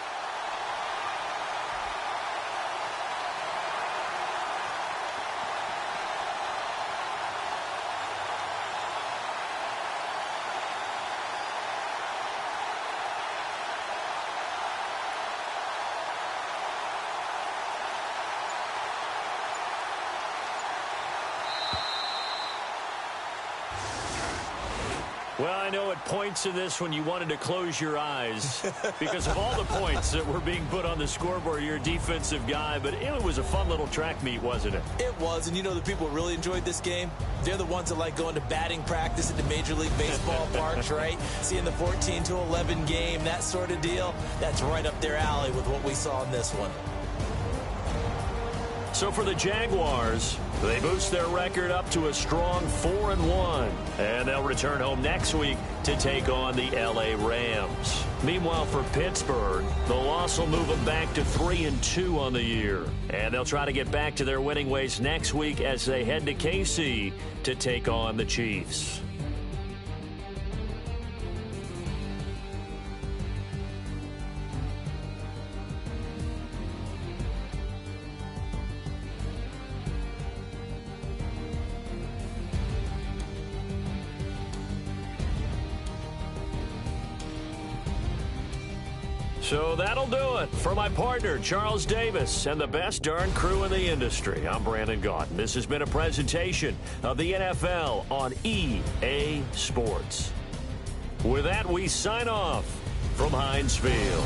Well, I know at points in this when you wanted to close your eyes because of all the points that were being put on the scoreboard. You're a defensive guy, but it was a fun little track meet, wasn't it? It was, and you know the people who really enjoyed this game? They're the ones that like going to batting practice at the Major League Baseball parks, right? Seeing the 14-11 game, that sort of deal. That's right up their alley with what we saw in this one. So for the Jaguars, they boost their record up to a strong 4-1. And they'll return home next week to take on the L.A. Rams. Meanwhile, for Pittsburgh, the loss will move them back to 3-2 on the year. And they'll try to get back to their winning ways next week as they head to KC to take on the Chiefs. So that'll do it. For my partner, Charles Davis, and the best darn crew in the industry, I'm Brandon Gaudin. This has been a presentation of the NFL on EA Sports. With that, we sign off from Heinz Field.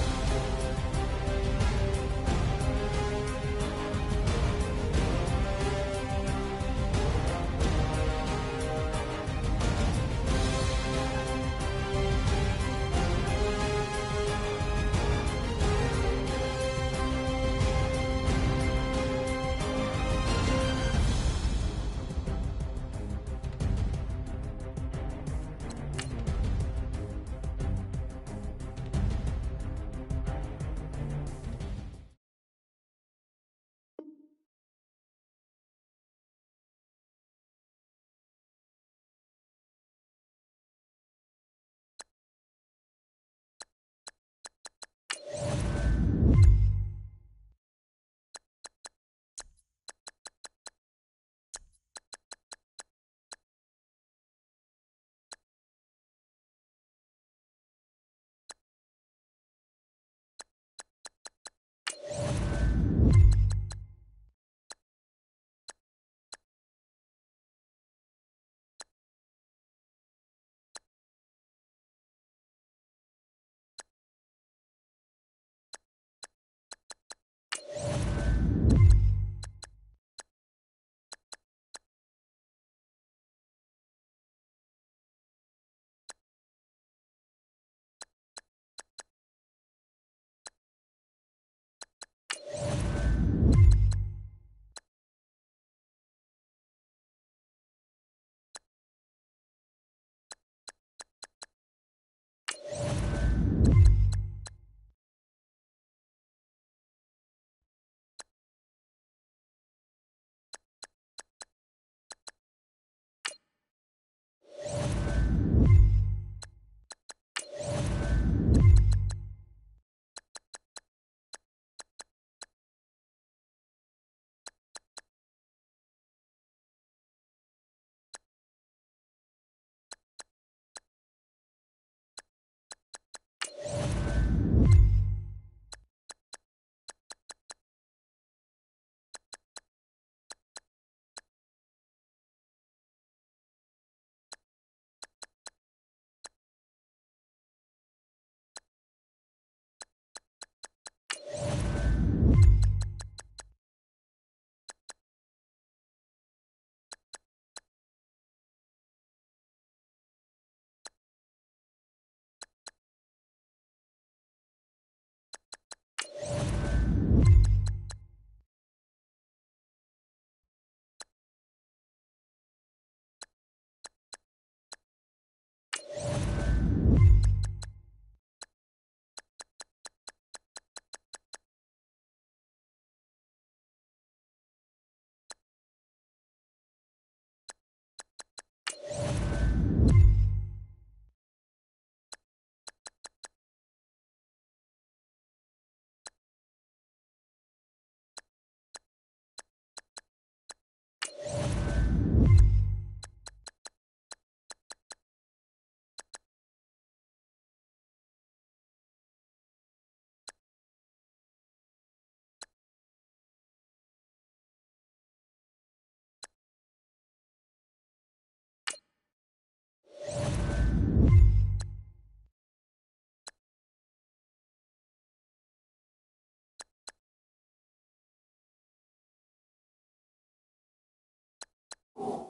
You